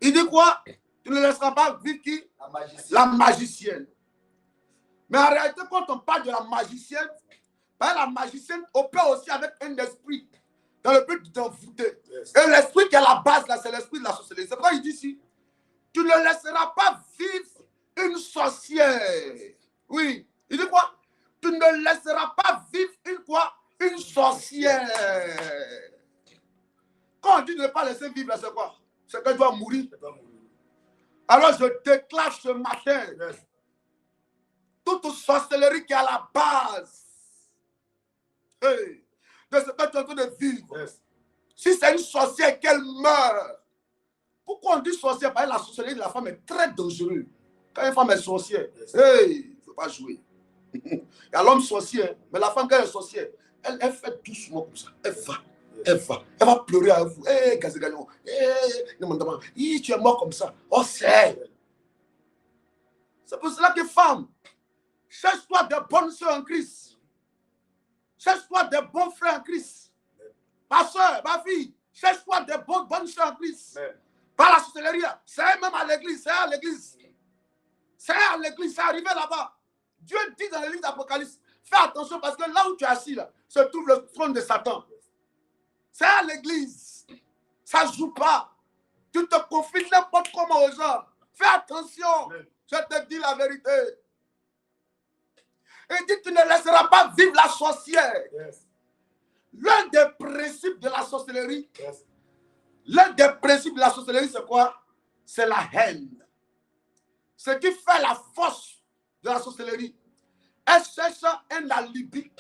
Il dit quoi? Tu ne laisseras pas vivre qui? La magicienne. Mais en réalité, quand on parle de la magicienne, la magicienne opère aussi avec un esprit dans le but d'envoûter. Et l'esprit qui est la base, là, c'est l'esprit de la sorcellerie. C'est pourquoi il dit ici, tu ne laisseras pas vivre une sorcière. Oui. Il dit quoi? Tu ne laisseras pas vivre une sorcière. Quand on dit ne pas laisser vivre, c'est quoi? C'est qu'elle doit mourir. Alors je déclare ce matin toute sorcellerie qui est à la base de ce que tu es en train de vivre. Si c'est une sorcière, qu'elle meurt. Pourquoi on dit sorcière? Parce que la sorcellerie de la femme est très dangereuse. Quand une femme est sorcière, il ne faut pas jouer. Il y a l'homme sorcier, mais la femme, quand elle est sorcière, elle fait doucement comme ça. Elle va pleurer à vous. Gazegalion. Tu es mort comme ça. Oh, c'est pour cela que femme, cherche-toi de bonnes soeurs en Christ. Cherche-toi de bons frères en Christ. Ma soeur, ma fille, cherche-toi de bonnes soeurs en Christ. Pas la sorcellerie. C'est même à l'église. C'est à l'église. C'est à l'église. C'est arrivé là-bas. Dieu dit dans le livre d'Apocalypse, fais attention parce que là où tu es assis, là, se trouve le trône de Satan. C'est à l'église. Ça ne joue pas. Tu te confies n'importe comment aux gens. Fais attention. Je te dis la vérité. Il dit, tu ne laisseras pas vivre la sorcière. L'un des principes de la sorcellerie, c'est quoi? C'est la haine. Ce qui fait la force de la sorcellerie. Elle cherche un alibi.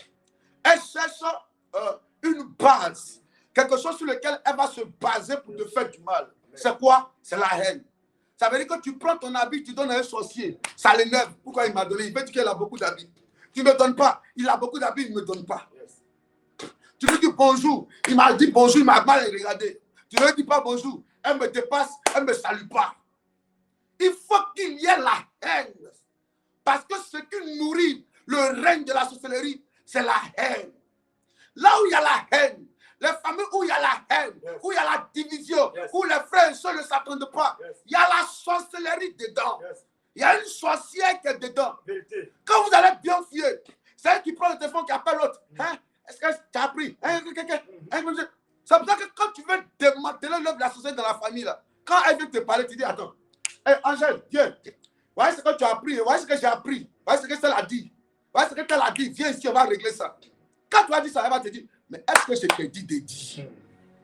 Elle cherche une base. Quelque chose sur lequel elle va se baser pour te faire du mal. C'est quoi? C'est la haine. Ça veut dire que tu prends ton habit, tu donnes à un sorcier. Ça l'énerve. Pourquoi il m'a donné? Il veut dire qu'il a beaucoup d'habits. Tu ne me donnes pas. Il a beaucoup d'habits, il ne me donne pas. Tu lui dis bonjour. Il m'a dit bonjour, il m'a mal regardé. Tu ne lui dis pas bonjour. Elle me dépasse, elle ne me salue pas. Il faut qu'il y ait la haine. Parce que ce qui nourrit le règne de la sorcellerie, c'est la haine. Là où il y a la haine, les familles où il y a la haine, où il y a la division, où les frères et sœurs ne s'attendent pas, il y a la sorcellerie dedans. Il y a une sorcière qui est dedans. Quand vous allez bien fier, c'est elle qui prend le téléphone, qui appelle l'autre. Hein? Est-ce que tu as appris? C'est pour ça que quand tu veux démanteler l'œuvre de la société dans la famille, là, quand elle vient te parler, tu dis attends, hey, Angèle, viens. Voyez ce que tu as appris, voyez ce que j'ai appris, voyez ce que elle a dit. Voyez ce que elle a dit, viens ici, on va régler ça. Quand tu as dit ça, elle va te dire, mais est-ce que je t'ai dit de dire?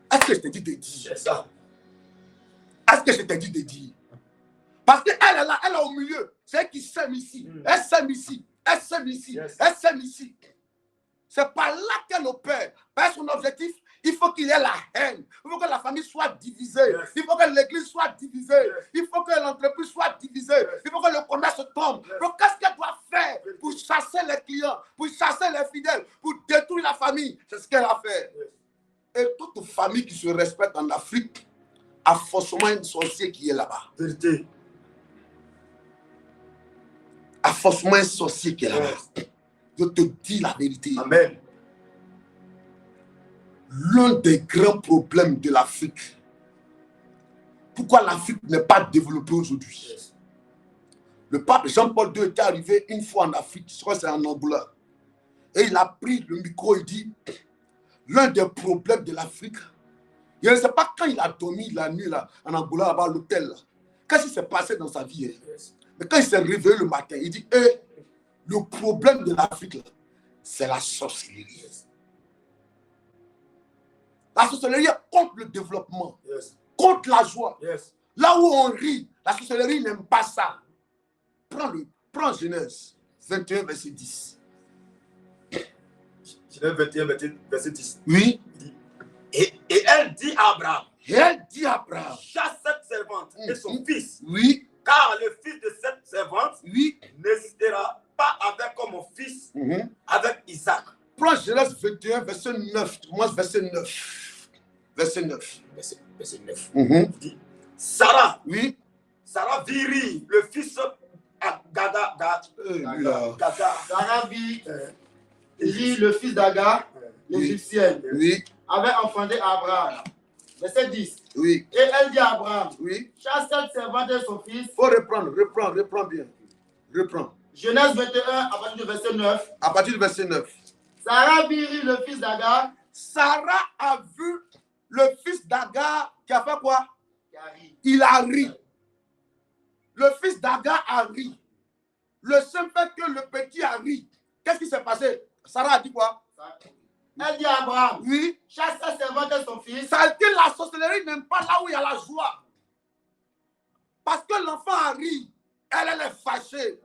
Est-ce que je t'ai dit de dire? C'est ça. Est-ce que je t'ai dit de dire? Parce qu'elle est là, elle est au milieu. C'est elle qui sème ici. Elle sème ici. Elle sème ici. Elle sème ici. C'est par là qu'elle opère. Par son objectif, il faut qu'il y ait la haine. Il faut que la famille soit divisée. Il faut que l'église soit divisée. Il faut que l'entreprise soit divisée. Il faut que le commerce tombe. Donc, qu'est-ce qu'elle doit faire pour chasser les clients, pour chasser les fidèles, pour détruire la famille? C'est ce qu'elle a fait. Et toute famille qui se respecte en Afrique a forcément un sorcier qui est là-bas. Vérité. A forcément un sorcier qui est là-bas. Je te dis la vérité. Amen. L'un des grands problèmes de l'Afrique, pourquoi l'Afrique n'est pas développée aujourd'hui. Le pape Jean-Paul II était arrivé une fois en Afrique, je crois que c'est en Angola, et il a pris le micro et dit, l'un des problèmes de l'Afrique, je ne sais pas quand il a dormi la nuit là, en Angola, là-bas à l'hôtel, qu'est-ce qui s'est passé dans sa vie. Mais quand il s'est réveillé le matin, il dit, le problème de l'Afrique, c'est la sorcellerie. La sorcellerie est contre le développement, contre la joie. Là où on rit, la sorcellerie n'aime pas ça. Prends Genèse 21, verset 10. Genèse 21, verset 10. Oui. Et elle dit à Abraham, chasse cette servante et son fils. Oui. Car le fils de cette servante Oui. n'hésitera pas avec comme mon fils, avec Isaac. Prends Genèse 21, verset 9. Tu commences verset 9. Verset 9. Verset 9. Dit, Sarah. Oui. Sarah vit le fils Gada. Sarah vit le fils d'Agar, l'Égyptienne, avait enfanté Abraham. Verset 10. Oui. Et elle dit à Abraham, chasse cette servante et son fils. Faut reprends bien. Reprends. Genèse 21, à partir du verset 9. À partir du verset 9. Sarah vit le fils d'Agar. Sarah a vu le fils d'Agar qui a fait quoi? Il a ri. Le fils d'Agar a ri. Le seul fait que le petit a ri. Qu'est-ce qui s'est passé? Sarah a dit quoi? Elle dit à Abraham, chasse sa servante et son fils. Ça dit la sorcellerie n'aime pas là où il y a la joie. Parce que l'enfant a ri. Elle est fâchée.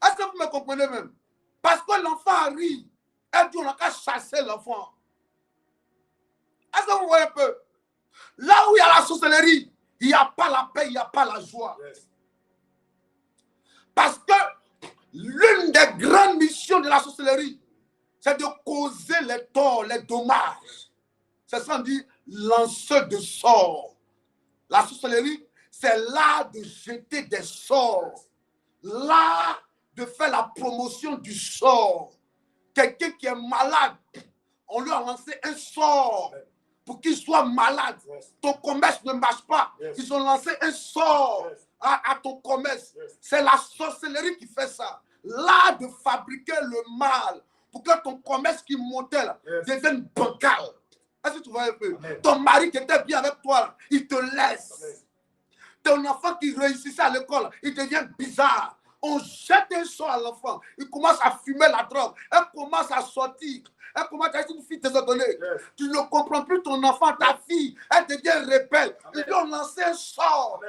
Est-ce que vous me comprenez même? Parce que l'enfant a ri. Elle dit on n'a qu'à chasser l'enfant. Est-ce que vous voyez un peu? Là où il y a la sorcellerie, il n'y a pas la paix, il n'y a pas la joie. Parce que l'une des grandes missions de la sorcellerie, c'est de causer les torts, les dommages. C'est ça qu'on dit lanceur de sorts. La sorcellerie, c'est l'art de jeter des sorts. L'art de faire la promotion du sort. Quelqu'un qui est malade, on lui a lancé un sort pour qu'il soit malade. Ton commerce ne marche pas. Ils ont lancé un sort à ton commerce. C'est la sorcellerie qui fait ça. L'art de fabriquer le mal pour que ton commerce qui montait là, devienne bancal. Est-ce que tu vois un peu? Ton mari qui était bien avec toi, là, il te laisse. Ton enfant qui réussissait à l'école, il devient bizarre. On jette un sort à l'enfant. Il commence à fumer la drogue. Elle commence à sortir. Elle commence à être une fille désordonnée. Tu ne comprends plus ton enfant, ta fille. Elle devient rebelle. Ils lui ont lancé un sort.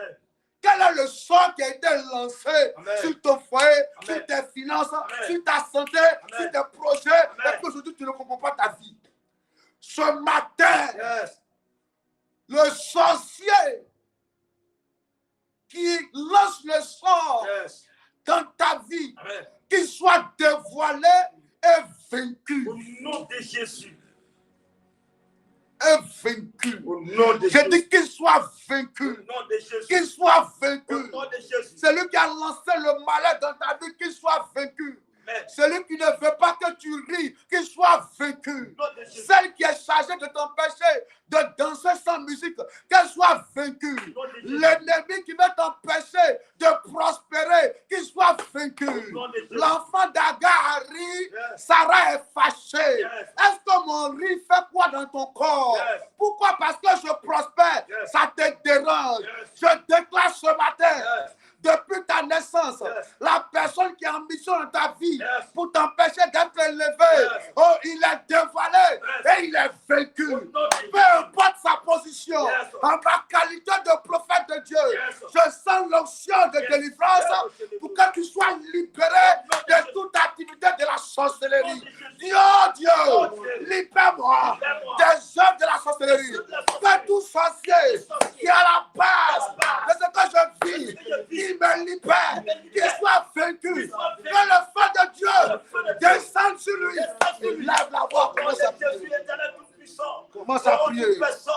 Quel est le sort qui a été lancé sur ton foyer, sur tes finances, sur ta santé, sur tes projets, et qu'aujourd'hui tu ne comprends pas ta vie? Ce matin, le sorcier qui lance le sort dans ta vie, qu'il soit dévoilé et vaincu. Au nom de Jésus. Jésus. Est vaincu. Au nom de Je Jésus. dis qu'il soit Au vaincu. nom de Jésus. Qu'il soit Au vaincu. nom de Jésus. Celui qui a lancé le malheur dans ta vie, qu'il soit vaincu. Amen. Celui qui ne veut pas que tu ris, qu'il soit vaincu. Au nom de Jésus. Celle qui est chargée de t'empêcher de danser sans musique, qu'elle soit vaincue. Au nom de Jésus. L'ennemi qui veut t'empêcher de prospérer, qu'il soit vaincu. Au nom de Jésus. L'enfant d'Agar a ri, Yes. Sarah est fâchée. Yes. Est-ce que mon riz fait quoi dans ton corps? Yes. Pourquoi? Parce que je prospère, Yes. ça te dérange. Yes. Je déclare ce matin. Yes. Depuis ta naissance, Yes. la personne qui est en mission dans ta vie Yes. pour t'empêcher d'être élevé, Yes. oh, il est dévalé Yes. et il est vaincu. Au nom de Peu importe sa position, Yes. en ma qualité de prophète de Dieu, Yes. je sens l'onction de Yes. délivrance Yes. pour que tu sois libéré Yes. de toute activité de la sorcellerie. Yes. Dieu, Dieu, Yes. libère-moi Libère-moi des œuvres de la sorcellerie. Des œuvres de la sorcellerie. Que tout sorcier qui est à la base de ce que je vis, il me libère. Qu'il soit vaincu. Que le feu de Dieu descende sur lui. Il lève la voix. Commence à Jésus, prier. l'éternel tout-puissant. Commence à Oh, prier. toute personne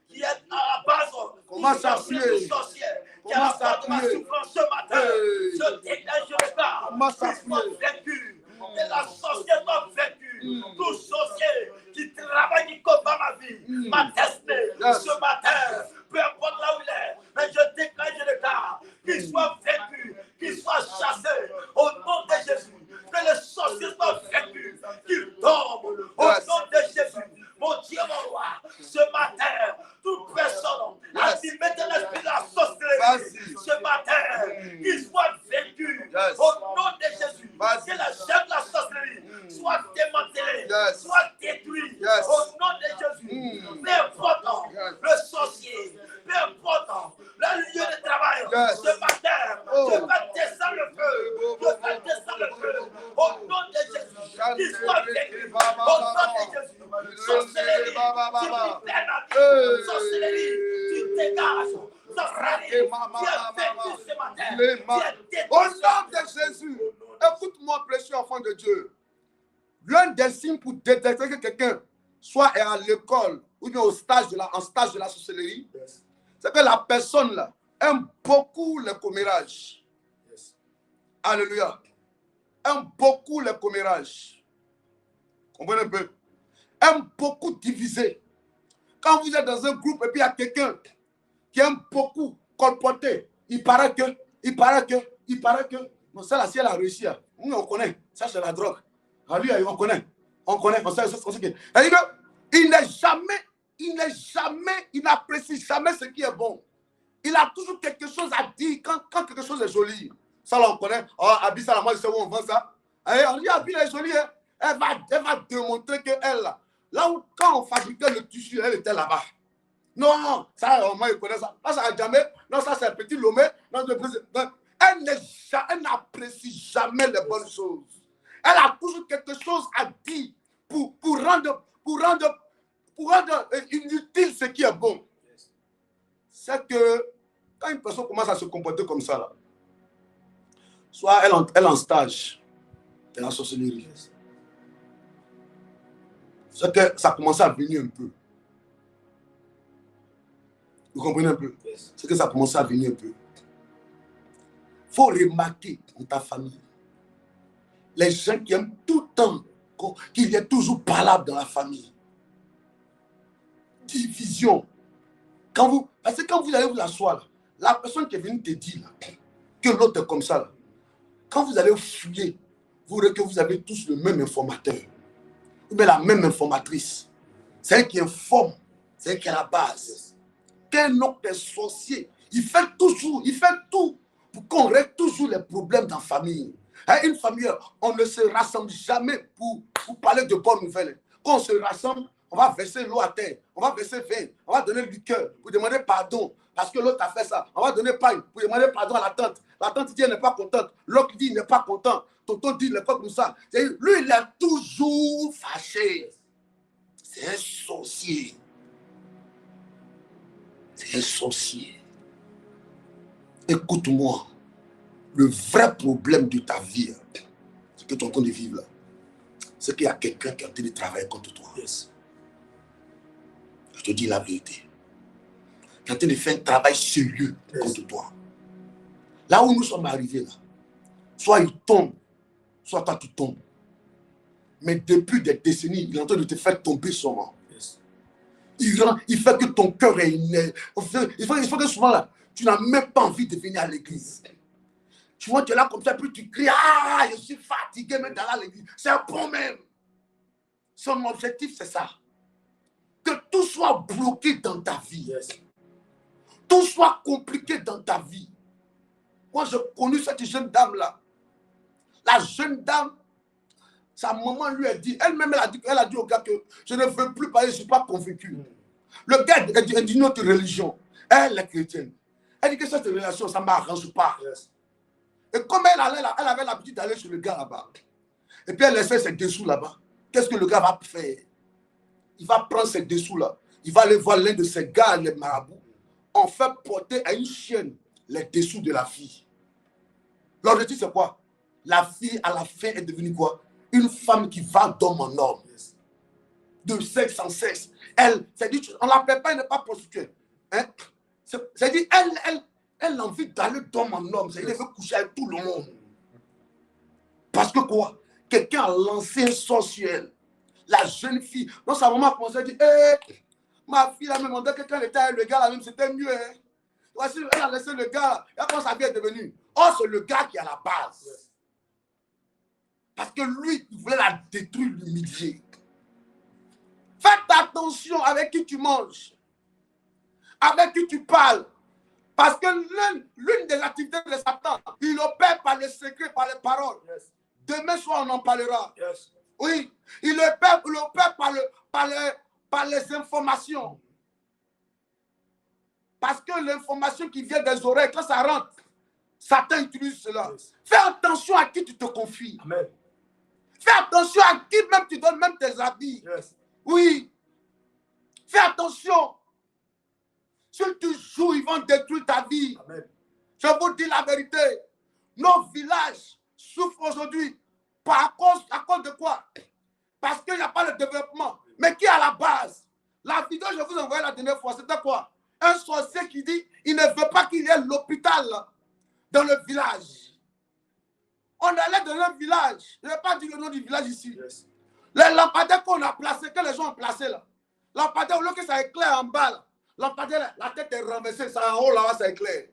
qui est à la base. Commence tout à sorcier, prier. tout sorcier, qui est à la Commence à base de ma prier. souffrance ce matin. Hey. Je dégage le pas. Commence à Qu'il soit prier. vaincu. Que la sorcière soit vaincue. Tout sorcier qui travaille, qui combat ma vie, ma destinée, Yes. ce matin, peu importe là où il est, mais je dégage le cas. Qu'il soit vaincu, qu'il soit chassé au nom de Jésus. Que le sorcier soit vaincu, qu'il tombe au Yes. nom de Jésus. Mon Dieu, mon roi, ce matin, toute personne animée de l'esprit de la sorcellerie, Vas-y. ce matin, qu'il soit vaincu Yes. au nom de Jésus. Vas-y. Que la chaîne de la sorcellerie soit démantelée, Yes. soit détruite Yes. au nom de Jésus. Peu importe Yes. le sorcier, peu importe le lieu de travail, Yes. ce matin, Oh. je vais descendre le feu. Je vais descendre le feu au nom de Jésus. Qu'il soit vaincu au nom de Jésus. Sorcellerie, tu libères ma vie. Sorcellerie, tu dégages. Sorcellerie, tu es vaincu ce matin. Tu es détruit. Au nom de Jésus, écoute-moi, précieux enfant de Dieu. L'un des signes pour détecter que quelqu'un soit à l'école ou bien en stage de la sorcellerie, c'est que la personne là aime beaucoup les commérages. Alléluia. Aime beaucoup les commérages. Comprenez un peu? Aime beaucoup diviser. Quand vous êtes dans un groupe et puis il y a quelqu'un qui aime beaucoup colporter, il paraît que. Non, ça là, si elle a réussi, nous on connaît. Ça c'est la drogue. Ah, lui, on connaît. On sait que. Il n'apprécie jamais ce qui est bon. Il a toujours quelque chose à dire quand quelque chose est joli. Ça là, on connaît. Oh, Abi, ça là, moi je sais où on vend ça. Et on dit, Abi, elle est jolie. Hein? Elle va démontrer qu'elle, là où, quand on fabriquait le tissu, elle était là-bas. Non, ça, moi, je connais ça. Là, ça n'a jamais. Non, ça, c'est un petit lomé. Non, elle n'apprécie jamais les bonnes choses. Elle a toujours quelque chose à dire pour rendre inutile ce qui est bon. C'est que quand une personne commence à se comporter comme ça, là, soit elle en stage de la sorcellerie, c'est que ça commence à venir un peu. Vous comprenez un peu? C'est que ça commence à venir un peu. Il faut remarquer dans ta famille les gens qui aiment tout le temps qu'il y ait toujours palabre dans la famille. Division. Parce que quand vous allez vous asseoir, la personne qui est venue te dire là, que l'autre est comme ça, là, quand vous allez fouiller, vous verrez que vous avez tous le même informateur. Ou bien la même informatrice. C'est elle qui informe, c'est elle qui est à la base. Qu'un autre sorcier, il fait tout pour qu'on règle toujours les problèmes dans la famille. Et une famille, on ne se rassemble jamais pour parler de bonnes nouvelles. Quand on se rassemble, on va verser l'eau à terre, on va verser vin, on va donner du cœur pour demander pardon parce que l'autre a fait ça. On va donner pain pour demander pardon à la tante. La tante dit elle n'est pas contente, l'autre dit il n'est pas content, tonton dit il n'est pas comme ça. Lui, il est toujours fâché. C'est un sorcier. C'est un sorcier. Écoute-moi. Le vrai problème de ta vie, ce que tu es en train de vivre là, c'est qu'il y a quelqu'un qui est en train de travailler contre toi. Yes. Je te dis la vérité. Qui est en train de faire un travail sérieux Yes. contre toi. Là où nous sommes arrivés, là, soit il tombe, soit toi tu tombes. Mais depuis des décennies, il est en train de te faire tomber sûrement. Yes. Il fait que ton cœur est inerte. Il faut que souvent, là, tu n'as même pas envie de venir à l'église. Tu vois, tu es là comme ça, puis tu cries, ah, je suis fatigué même d'aller à l'église. C'est un problème. Son objectif, c'est ça. Que tout soit bloqué dans ta vie. Yes. Tout soit compliqué dans ta vie. Moi, j'ai connu cette jeune dame-là. La jeune dame, sa maman lui a dit, elle-même, elle a dit au gars que je ne veux plus parler, je ne suis pas convaincu. Le gars est d'une autre religion. Elle est chrétienne. Elle dit que cette relation, ça ne m'arrange pas. Yes. Et comme elle avait l'habitude d'aller chez le gars là-bas, et puis elle laissait ses dessous là-bas, qu'est-ce que le gars va faire? Il va prendre ses dessous là, il va aller voir l'un de ses gars, les marabouts, en fait porter à une chienne les dessous de la fille. L'objectif c'est quoi? La fille à la fin est devenue quoi? Une femme qui va d'homme en homme. Yes. De sexe en sexe. Elle, c'est dit, on ne l'appelle pas, elle n'est pas prostituée. Hein? C'est dit, elle a envie d'aller d'homme en homme. C'est-à-dire qu'elle veut coucher avec tout le monde. Parce que quoi? Quelqu'un a lancé un sorcier. La jeune fille, dans sa maman a commencé à dire, hey, ma fille a demandé que quand elle était avec le gars là même, c'était mieux. Hein? Voici, elle a laissé le gars. Et comment sa vie est devenue? Oh, c'est le gars qui est à la base. Yes. Parce que lui, il voulait la détruire, l'humilier. Faites attention avec qui tu manges, avec qui tu parles. Parce que l'une des activités de Satan, il opère par le secret, par les paroles. Yes. Demain soir, on en parlera. Yes. Oui, il opère par les informations. Parce que l'information qui vient des oreilles, quand ça rentre, Satan utilise cela. Yes. Fais attention à qui tu te confies. Amen. Fais attention à qui même tu donnes même tes habits. Yes. Oui. Fais attention. Si tu joues, ils vont détruire ta vie. Amen. Je vous dis la vérité. Nos villages souffrent aujourd'hui. À cause de quoi? Parce qu'il n'y a pas de développement. Mais qui est à la base? La vidéo que je vous envoyais la dernière fois, c'était quoi? Un sorcier qui dit il ne veut pas qu'il y ait l'hôpital dans le village. On allait dans un village. Je n'ai pas dit le nom du village ici. Yes. Les lampadaires qu'on a placés, que les gens ont placés là. Lampadaire, au lieu que ça éclaire en bas là. Lampadaire, la tête est renversée, ça en haut là-bas, ça éclaire.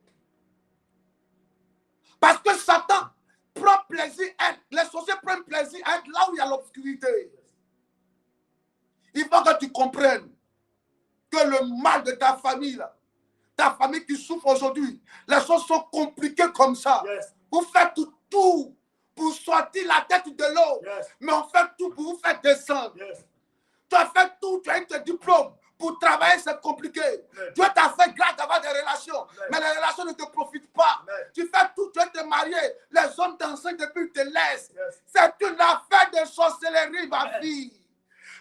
Parce que Satan prend plaisir, les sorciers prennent plaisir à être là où il y a l'obscurité. Il faut que tu comprennes que le mal de ta famille, là, ta famille qui souffre aujourd'hui, les choses sont compliquées comme ça. Yes. Vous faites tout pour sortir la tête de l'eau. Yes. Mais on fait tout pour vous faire descendre. Yes. Tu as fait tout, tu as eu tes diplômes. Pour travailler, c'est compliqué. Mais, Dieu t'a fait grâce d'avoir des relations. Mais les relations ne te profitent pas. Tu fais tout, tu es te marier. Les hommes t'enseignent depuis qu'ils te laissent. Yes. C'est une affaire de sorcellerie, ma fille.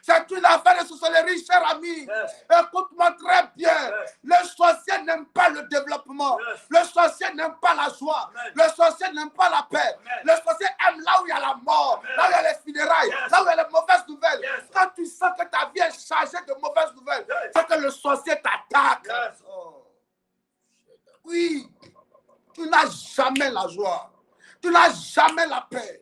C'est une affaire de sorcellerie, cher ami. Yes. Écoute-moi très bien. Yes. Le sorcier n'aime pas le développement. Yes. Le sorcier n'aime pas la joie. Amen. Le sorcier n'aime pas la paix. Amen. Le sorcier aime là où il y a la mort, Amen. là où il y a les funérailles, Yes. là où il y a les mauvaises nouvelles. Yes. Quand tu sens que ta vie est chargée de mauvaises nouvelles, Yes. c'est que le sorcier t'attaque. Yes. Oh. Oui, tu n'as jamais la joie. Tu n'as jamais la paix.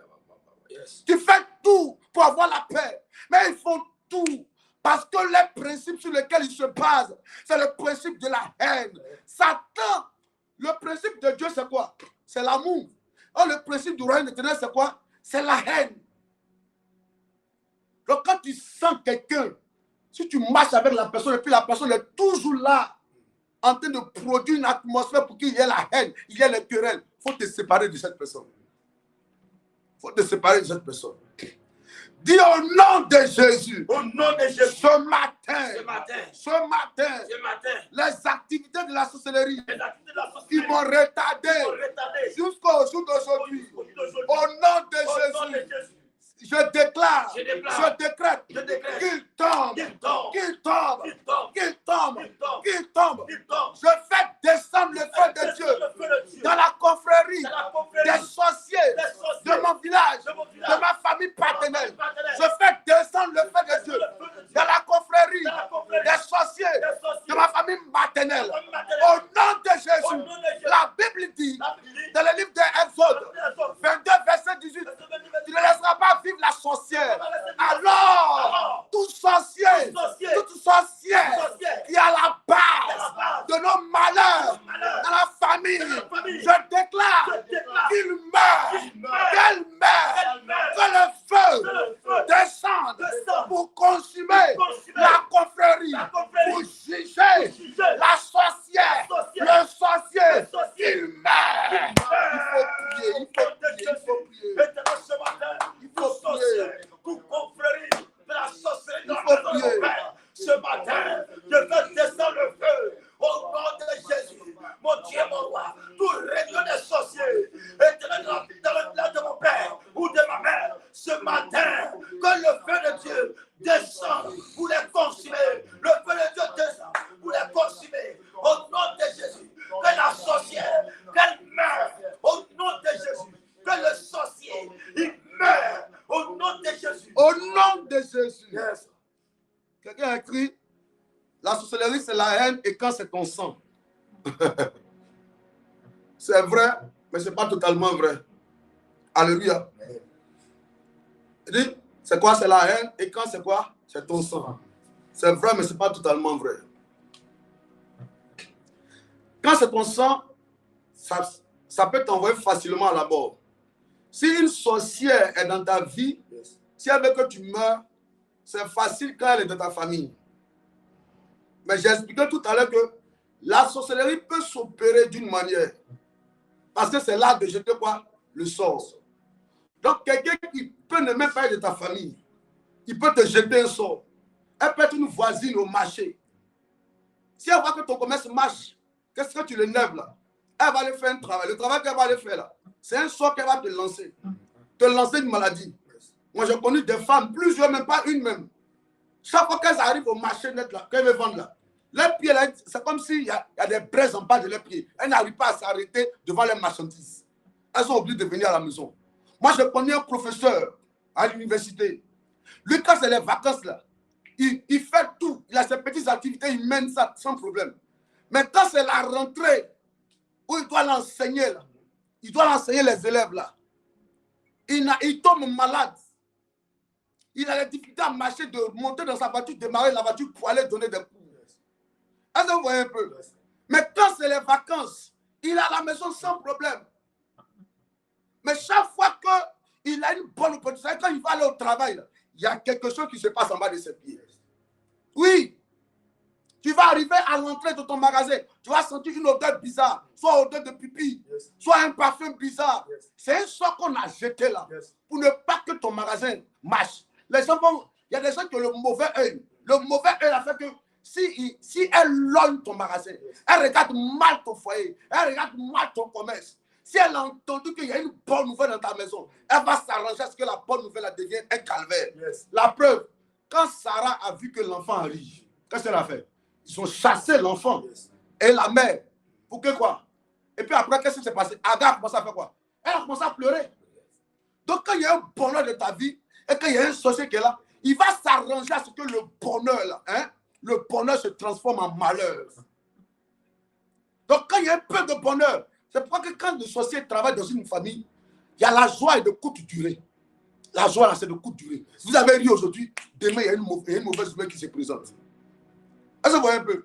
Yes. Tu fais tout pour avoir la paix. Mais ils font tout parce que les principes sur lesquels ils se basent, c'est le principe de la haine. Satan, le principe de Dieu, c'est quoi? C'est l'amour. Or, le principe du royaume de ténèbres, c'est quoi? C'est la haine. Donc, quand tu sens quelqu'un, si tu marches avec la personne et puis la personne est toujours là, en train de produire une atmosphère pour qu'il y ait la haine, il y ait les querelles, il faut te séparer de cette personne. Il faut te séparer de cette personne. Dis au nom de Jésus. Au nom de Jésus. Ce matin. Ce matin. Les activités de la sorcellerie. Les activités de la sorcellerie. Ils m'ont retardé. Jusqu'au jour d'aujourd'hui. Au nom de Jésus. Je déclare. Je décrète. Qu'il tombe. Qu'il tombe. Qu'il tombe. Qu'il tombe. Je fais descendre le feu de Dieu dans la confrérie. confrérie C'est la confrérie des sorciers des sorciers de mon village, de mon de village, ma famille paternelle. paternelle. Je fais descendre le feu de Dieu dans la confrérie Dans la confrérie des sorciers des sorciers de ma famille maternelle. de ma famille Au maternelle. nom de Au Jésus, nom de Jésus. la Bible dit La Bible dit, dans le livre d'Exode Exode 22, verset 18, tu ne laisseras pas vivre la sorcière. Alors, tout sorcier, toute sorcière qui est à la base de nos malheurs dans la famille, je déclare qu'il meurt, qu'elle meurt, que le feu descende pour consumer la confrérie, pour juger la sorcière, le sorcier, qu'il meurt. Il faut prier, il faut prier, il faut prier. Éternel, ce matin, Il faut sorcier, prier. toute confrérie de la sorcellerie dans Il la faut maison de prier. mon Père. Ce matin, je veux descendre le feu au nom de Jésus. Mon Dieu, mon roi, tout réunion des sorciers, éternel, dans le plan de mon Père ou de ma mère, ce matin, que le feu de Dieu descende pour les consumer. Le feu de Dieu descend pour les consumer. Au nom de Jésus, que la sorcière, qu'elle meure. Au nom de Jésus, que le sorcier, il meurt. Au nom de Jésus. Au nom de Jésus. Yes. Quelqu'un a écrit, la sorcellerie c'est la haine et quand c'est ton sang. C'est vrai, mais ce n'est pas totalement vrai. Alléluia. Il dit, c'est quoi? C'est la haine et quand c'est quoi? C'est ton sang. C'est vrai, mais ce n'est pas totalement vrai. Quand c'est ton sang, ça peut t'envoyer facilement à la mort. Si une sorcière est dans ta vie, si elle veut que tu meurs, c'est facile quand elle est dans ta famille. Mais j'ai expliqué tout à l'heure que la sorcellerie peut s'opérer d'une manière. Parce que c'est là de jeter quoi? Le sort. Donc quelqu'un qui peut ne même pas être de ta famille, il peut te jeter un sort. Elle peut être une voisine au marché. Si elle voit que ton commerce marche, qu'est-ce que tu l'enlèves là? Elle va aller faire un travail. Le travail qu'elle va aller faire là, c'est un sort qu'elle va te lancer. Te lancer une maladie. Moi, j'ai connu des femmes, plusieurs, même pas une même. Chaque fois qu'elles arrivent au marché net là, qu'elles veulent vendre là, leurs pieds là, c'est comme s'il y a des braises en bas de leurs pieds. Elles n'arrivent pas à s'arrêter devant les marchandises. Elles sont obligées de venir à la maison. Moi, je connais un professeur à l'université. Lui, quand c'est les vacances là, il fait tout. Il a ses petites activités, il mène ça sans problème. Mais quand c'est la rentrée, où il doit l'enseigner là, il doit l'enseigner les élèves là, il tombe malade. Il a la difficulté à marcher, de monter dans sa voiture, démarrer la voiture pour aller donner des cours. Est-ce que vous voyez un peu? Mais quand c'est les vacances, il est à la maison sans problème. Mais chaque fois qu'il a une bonne opportunité, quand il va aller au travail, là, il y a quelque chose qui se passe en bas de ses pieds. Oui. Tu vas arriver à l'entrée de ton magasin, tu vas sentir une odeur bizarre, soit odeur de pipi, soit un parfum bizarre. C'est un sort qu'on a jeté là, pour ne pas que ton magasin marche. Les gens vont, il y a des gens qui ont le mauvais œil. Le mauvais œil a fait que si elle logne ton magasin, elle regarde mal ton foyer, elle regarde mal ton commerce. Si elle a entendu qu'il y a une bonne nouvelle dans ta maison, elle va s'arranger à ce que la bonne nouvelle devienne un calvaire. La preuve, quand Sarah a vu que l'enfant arrive, qu'est-ce qu'elle a fait? Ils ont chassé l'enfant et la mère. Pour que quoi? Et puis après, qu'est-ce qui s'est passé? Agar a commencé à faire quoi? Elle a commencé à pleurer. Donc quand il y a un bonheur de ta vie, et qu'il y a un sorcier qui est là, il va s'arranger à ce que le bonheur, là, le bonheur se transforme en malheur. Donc quand il y a un peu de bonheur, c'est pourquoi que quand le sorcier travaille dans une famille, il y a la joie et de courte durée. La joie, là, c'est de courte durée. Vous avez ri aujourd'hui, demain, il y a une mauvaise humeur qui se présente. Est-ce que vous voyez un peu?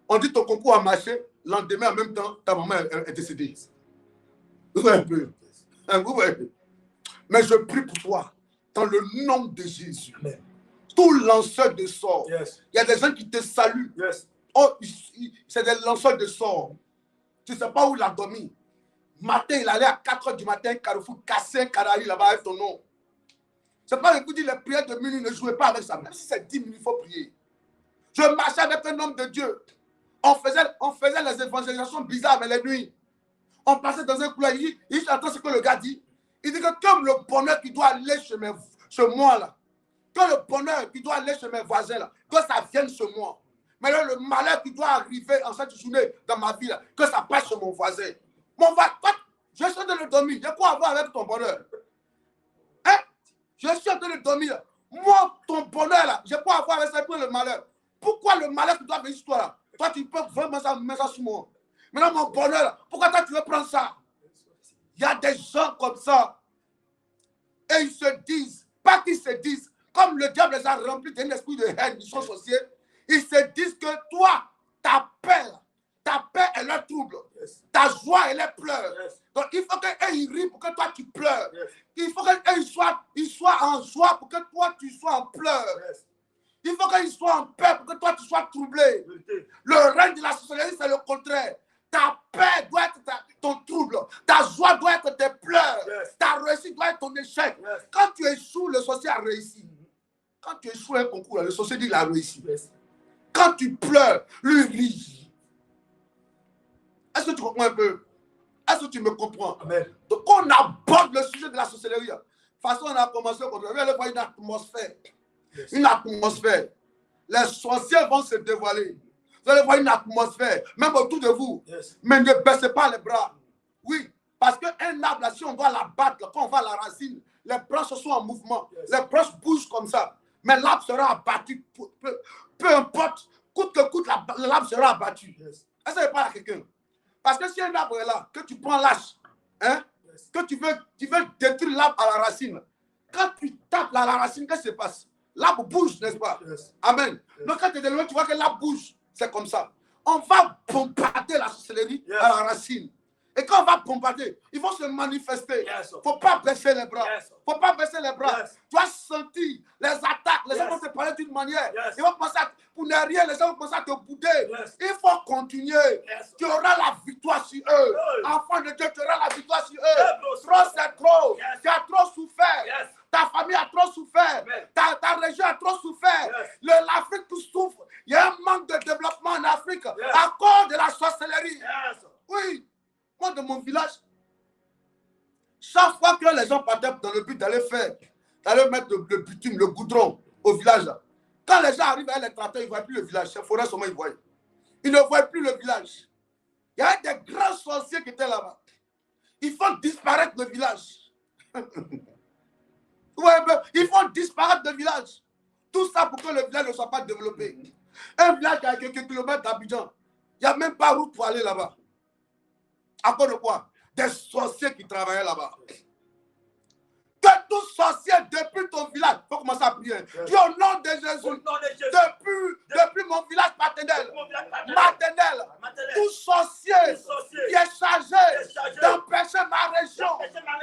On dit ton concours a marché, lendemain, en même temps, ta maman est décédée. Vous voyez un peu? Vous voyez un peu? Mais je prie pour toi, dans le nom de Jésus. Amen. Tout lanceur de sorts, il y a des gens qui te saluent. Oh, c'est des lanceurs de sorts. Tu ne sais pas où il a dormi. Matin, il allait à 4 h du matin, Carrefour, casser un carré là-bas avec ton nom. C'est pas le coup de dire les prières de minuit, ne jouez pas avec ça. Même si c'est 10 minutes, il faut prier. Je marchais avec un homme de Dieu. On faisait les évangélisations bizarres, mais les nuits. On passait dans un couloir, il entend ce que le gars dit. Il dit que comme le bonheur qui doit aller chez moi là, que le bonheur qui doit aller chez mes voisins là, que ça vienne chez moi. Mais là, le malheur qui doit arriver en cette journée dans ma vie là, que ça passe chez mon voisin. Mon voisin, je de dormir. J'ai quoi à voir avec ton bonheur? Hein? Je suis en train de dormir. Moi, ton bonheur là, j'ai quoi à voir avec ça pour le malheur? Pourquoi le malheur tu dois venir sur toi là? Toi, tu peux vraiment mettre ça sur moi. Maintenant, mon bonheur là, pourquoi toi tu veux prendre ça? Il y a des gens comme ça. Et ils se disent, pas qu'ils se disent, comme le diable les a remplis d'un esprit de haine, ils sont sorciers, ils se disent que toi, ta paix, elle est trouble. Ta joie, elle est pleurs. Donc, il faut qu'ils rient pour que toi, tu pleures. Il faut qu'ils soient en joie pour que toi, tu sois en pleurs. Il faut qu'ils soient en paix pour que toi, tu sois troublé. Le règne de la sorcellerie, c'est le contraire. Ta paix doit être ton trouble. Ta joie doit être tes pleurs. Ta réussite doit être ton échec. Quand tu échoues, le sorcier a réussi. Quand tu échoues un concours, le sorcier dit qu'il a réussi. Quand tu pleures, lui rit. Est-ce que tu comprends un peu? Est-ce que tu me comprends? Amen. Donc, on aborde le sujet de la sorcellerie. De toute façon, on a commencé à voir une atmosphère. Une atmosphère. Les sorciers vont se dévoiler. Vous allez voir une atmosphère, même autour de vous. Mais ne baissez pas les bras. Oui, parce qu'un arbre, là, si on doit l'abattre, quand on va à la racine, les branches sont en mouvement. Les branches bougent comme ça. Mais l'arbre sera abattu. Peu importe, coûte que coûte, l'arbre sera abattu. Est-ce que je parle à quelqu'un? Parce que si un arbre est là, que tu prends l'âge, hein, que tu veux détruire l'arbre à la racine, quand tu tapes à la racine, qu'est-ce qui se passe? L'arbre bouge, n'est-ce pas? Amen. Donc quand tu es de loin, tu vois que l'arbre bouge. C'est comme ça. On va bombarder la sorcellerie à la racine. Et quand on va bombarder, ils vont se manifester. Il ne faut pas baisser les bras. Il ne faut pas baisser les bras. Tu vas sentir les attaques. Les gens vont te parler d'une manière. Ils vont penser pour ne rien, les gens vont commencer à te bouder. Il faut continuer. Tu auras la victoire sur eux. Enfant de Dieu, tu auras la victoire sur eux. Trop, c'est trop. Tu as trop souffert. Ta famille a trop souffert. Ta région a trop souffert. L'Afrique tout souffre. Il y a un manque de développement en Afrique à cause de la sorcellerie. Oui. Moi, dans mon village, chaque fois que les gens partaient dans le but d'aller mettre le bitume, le goudron au village, là, quand les gens arrivent à les tracteurs, ils ne voient plus le village. C'est forêt seulement ils voient. Ils ne voient plus le village. Il y a des grands sorciers qui étaient là-bas. Ils font disparaître le village. Ils font disparaître le village. Tout ça pour que le village ne soit pas développé. Un village qui a quelques kilomètres d'Abidjan, il n'y a même pas route pour aller là-bas. À cause de quoi? Des sorciers qui travaillaient là-bas. Que tout sorcier depuis ton village, il faut commencer à prier. Dis au nom de Jésus, depuis mon village maternel, tout sorcier qui est chargé d'empêcher ma région,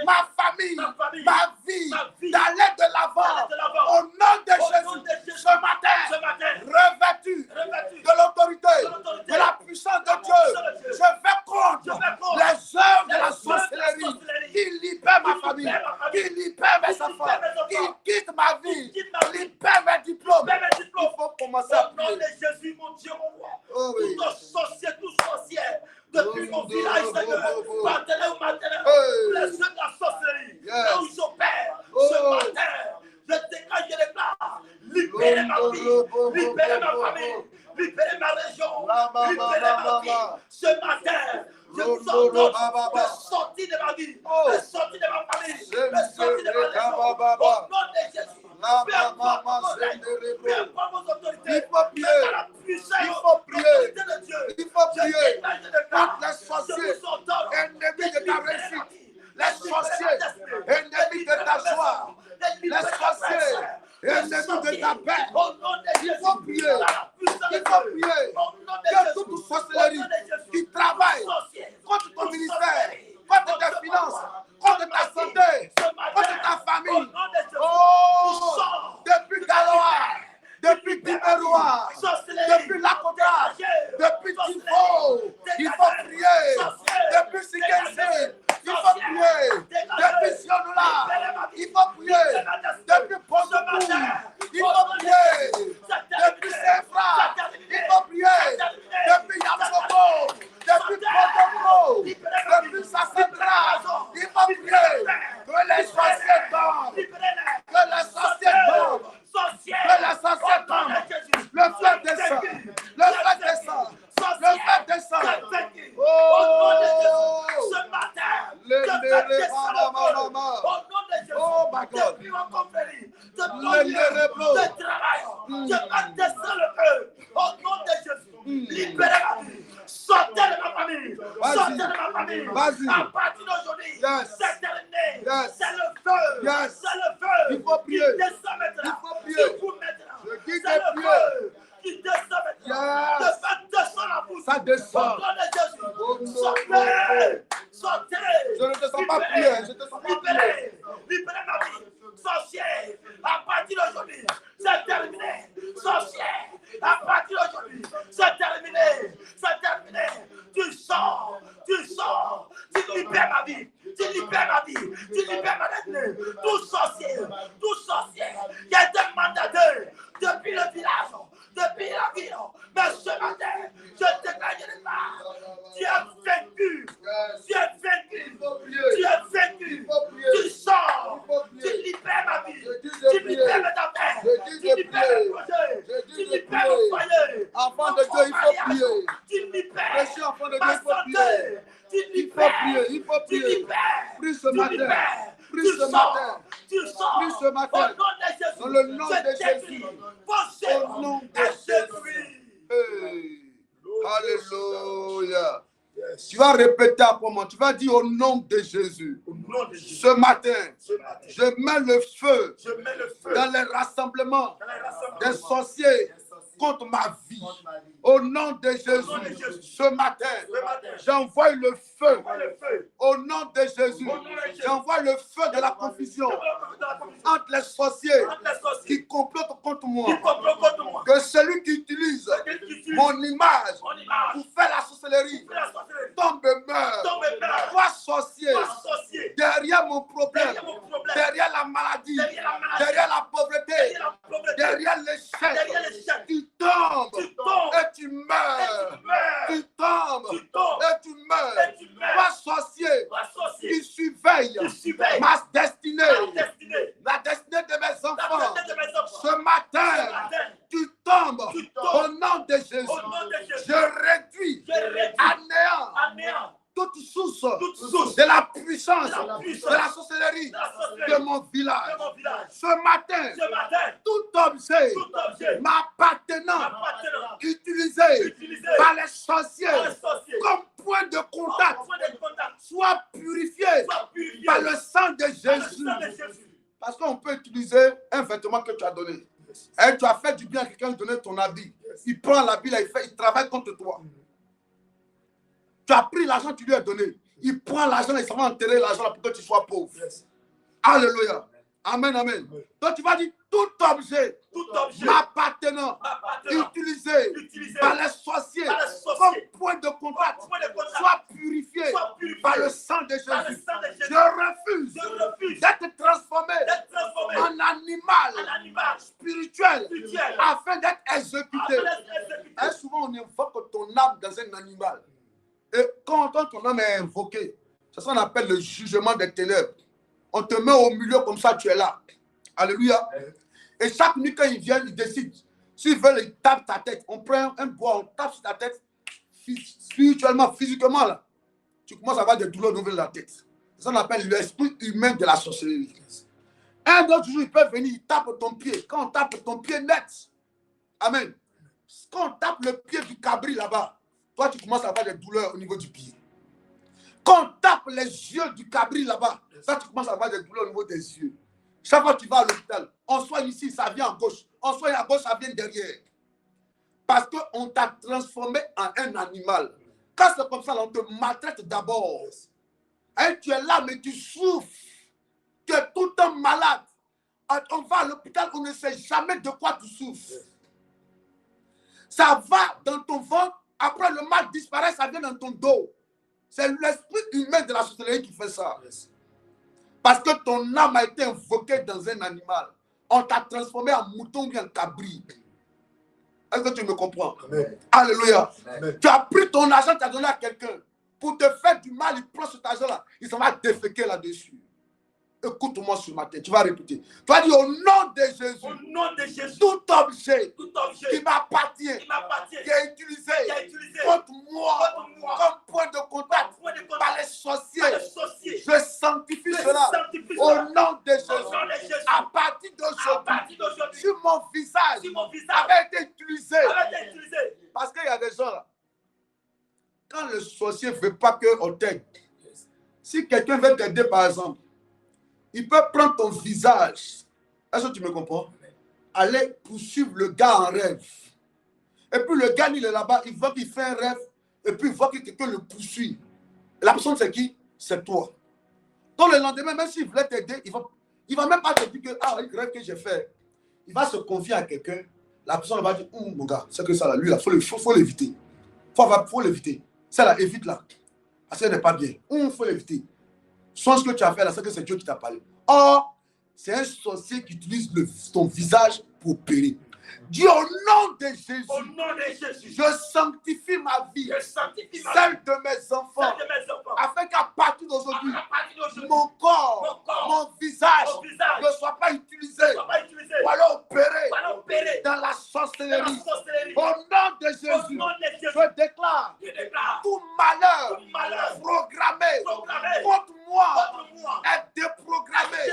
ma famille, ma vie d'aller de l'avant, au nom de Jésus, ce matin, revêtu de l'autorité, de la puissance de Dieu, je vais contre les œuvres de la sorcellerie qui libèrent ma famille, qui libèrent mes enfants, qui quittent ma vie, libèrent mes diplômes. Il faut commencer à prier. Au nom de Jésus, mon Dieu, mon roi, tout sorcier, depuis mon village, Seigneur, matin, les œuvres de la sorcellerie, là où j'opère, ce matin, je dégage les plats, libérez ma vie, libérez ma famille, libérez ma région, libérez ma vie. Ce matin, je vous ordonne de sortir de ma vie, de sortir de ma famille, de sortir de ma région. Au nom de Jésus, peu importe vos autorités, il faut prier. la puissance, Il faut prier. l'autorité de Dieu. Il faut prier. Je dégage les plats, Contre les sorciers, je vous ordonne ennemis de ta réussite. Les sorciers, libérer ennemis de ta joie. Les sorciers, ennemis de ta paix. Il faut prier. Il faut prier. Que toute sorcellerie qui travaille contre ton ministère, contre tes finances, contre ta santé, contre ta famille. Oh, depuis Galois, depuis Biberois, depuis Lakota, depuis Tifo, il faut prier. Depuis Sikense, il faut prier. Depuis Sionoula, il faut prier. Depuis Pondou, il faut prier. Depuis Sefra, il faut prier. Depuis Yamsoko, depuis Podoko, depuis Au nom de Jésus. Oh my God. Depuis ma confrérie, de ton lieu de travail, je descends le feu. Au nom de Jésus. Libérez ma vie. Sortez de ma famille. Sortez de ma famille. Vas-y. À partir d'aujourd'hui, Yes. c'est terminé. Yes. C'est le feu. Yes. C'est le feu. Il faut Qui prier. descend maintenant. Il faut prier. Sur vous maintenant. Je dis C'est de le prier. feu qui descend maintenant. Yes. De faire descendre la bouche. Ça descend. Au nom de Jésus. Oh non. Sortez. Sortez. Je ne te sens pas Libérez. prier. Je te sens pas Libérez. Libérez ma vie. Sorcier. À partir d'aujourd'hui, c'est terminé. Sorcier. À partir d'aujourd'hui, c'est terminé. C'est terminé. Tu sors. Tu sors. Tu libères ma vie. Tu libères ma vie. Tu libères ma destinée. Tout sorcier qui a été mandaté depuis le village, depuis la ville. Mais ce matin, je te gagne les mains. Tu es vaincu. Tu es vaincu. Tu es vaincu. Tu sors. Tu libères ma vie. Tu libères mes affaires. Tu libères mes projets. Tu libères mon foyer. Enfant de Dieu, il faut prier. Tu libères Précieux enfant de Dieu, ma il faut santé. prier. Tu Il faut libères. prier, il faut Tu prier. libères. Prie ce Tu matin. libères. Prie Tu ce sors. matin. Tu sors. Prie ce matin. Au nom de Jésus. Dans le nom Je de t'écris. Jésus. Vos Au nom de Jésus. Hey. Alléluia. Yes. Tu vas répéter après moi. Tu vas dire au nom de Jésus. Au nom de Jésus. Ce matin, Ce matin, je mets le feu je mets le feu dans les rassemblements dans les rassemblements des sorciers contre ma vie. Au nom de Jésus, ce matin, j'envoie le feu. Au nom de Jésus, j'envoie le feu de la confusion entre les sorciers qui complotent contre moi. Que celui qui utilise mon image pour faire la sorcellerie tombe et meurt. Toi, sorcier, derrière mon problème, derrière la maladie, derrière la pauvreté, derrière l'échec, tu tombes et tu meurs. Tu tombes et tu meurs. Toi, sorcier, qui surveille ma destinée, la destinée de mes enfants, ce matin, tu tombes au nom de Jésus. Je réduis à néant toute source de la puissance de la sorcellerie de mon village. Ce matin, tout objet m'appartenant, utilisé par les sorciers comme point de contact, soit purifié par le sang de Jésus. Parce qu'on peut utiliser un vêtement que tu as donné. Et tu as fait du bien à quelqu'un, donner ton habit. Il prend l'habit, là, il travaille contre toi. Tu as pris l'argent, tu lui as donné. Il prend l'argent, il s'en va enterrer l'argent pour que tu sois pauvre. Alléluia. Amen, amen. Donc tu vas dire, tout objet m'appartenant, utilisé par les sorciers comme point de contact, soit purifié par le sang de Jésus. Je refuse d'être transformé en animal spirituel afin d'être exécuté. Et souvent, on invoque ton âme dans un animal. Et quand ton âme est invoquée, c'est ce qu'on appelle le jugement des ténèbres. On te met au milieu comme ça, tu es là. Alléluia. Et chaque nuit, quand ils viennent, ils décident. S'ils veulent, ils tapent ta tête. On prend un bois, on tape sur ta tête. Spirituellement, physiquement, là, tu commences à avoir des douleurs au niveau de la tête. C'est ça qu'on appelle l'esprit humain de la sorcellerie. Un autre jour, ils peuvent venir, ils tapent ton pied. Quand on tape ton pied net, amen. Quand on tape le pied du cabri là-bas, toi, tu commences à avoir des douleurs au niveau du pied. Quand on tape les yeux du cabri là-bas, ça, tu commences à avoir des douleurs au niveau des yeux. Chaque fois que tu vas à l'hôpital, on soigne ici, ça vient à gauche. On soigne à gauche, ça vient derrière. Parce qu'on t'a transformé en un animal. Quand c'est comme ça, on te maltraite d'abord. Et tu es là, mais tu souffres. Tu es tout le temps malade. On va à l'hôpital, on ne sait jamais de quoi tu souffres. Ça va dans ton ventre. Après, le mal disparaît, ça vient dans ton dos. C'est l'esprit humain de la sorcellerie qui fait ça. Parce que ton âme a été invoquée dans un animal. On t'a transformé en mouton ou en cabri. Est-ce que tu me comprends? Amen. Alléluia. Amen. Tu as pris ton argent, tu as donné à quelqu'un. Pour te faire du mal, il prend cet argent-là. Il s'en va déféquer là-dessus. Écoute-moi ce matin, tu vas répéter. Tu vas dire au nom de Jésus. Au nom de Jésus. Tout objet Tout objet qui m'appartient, qui qui est utilisé contre moi comme point de contact par les sorciers, je sanctifie cela au nom de Jésus. À partir d'aujourd'hui, si mon visage avait été utilisé, parce qu'il y a des gens là, quand le sorcier ne veut pas qu'on t'aide, si quelqu'un veut t'aider par exemple, il peut prendre ton visage. Est-ce que tu me comprends? Aller poursuivre le gars en rêve. Et puis le gars, il est là-bas, il voit qu'il fait un rêve, et puis il voit que quelqu'un le poursuit. Et la personne, c'est qui? C'est toi. Donc le lendemain, même s'il voulait t'aider, il va même pas te dire que, ah, le rêve que j'ai fait. Il va se confier à quelqu'un. La personne va dire, mon gars, c'est que ça là, lui là, faut l'éviter. Faut l'éviter. Ça là, évite-la. Parce qu'elle n'est pas bien. Faut l'éviter. Soit ce que tu as fait là, c'est que c'est Dieu qui t'a parlé. Or, c'est un sorcier qui utilise ton visage pour opérer. Dis au nom de Jésus, je sanctifie ma vie, celle de mes enfants, afin qu'à partir d'aujourd'hui, mon corps, mon visage ne soit pas utilisé pour aller opérer dans la sorcellerie. Au nom de Jésus, je déclare tout malheur programmé contre moi est déprogrammé.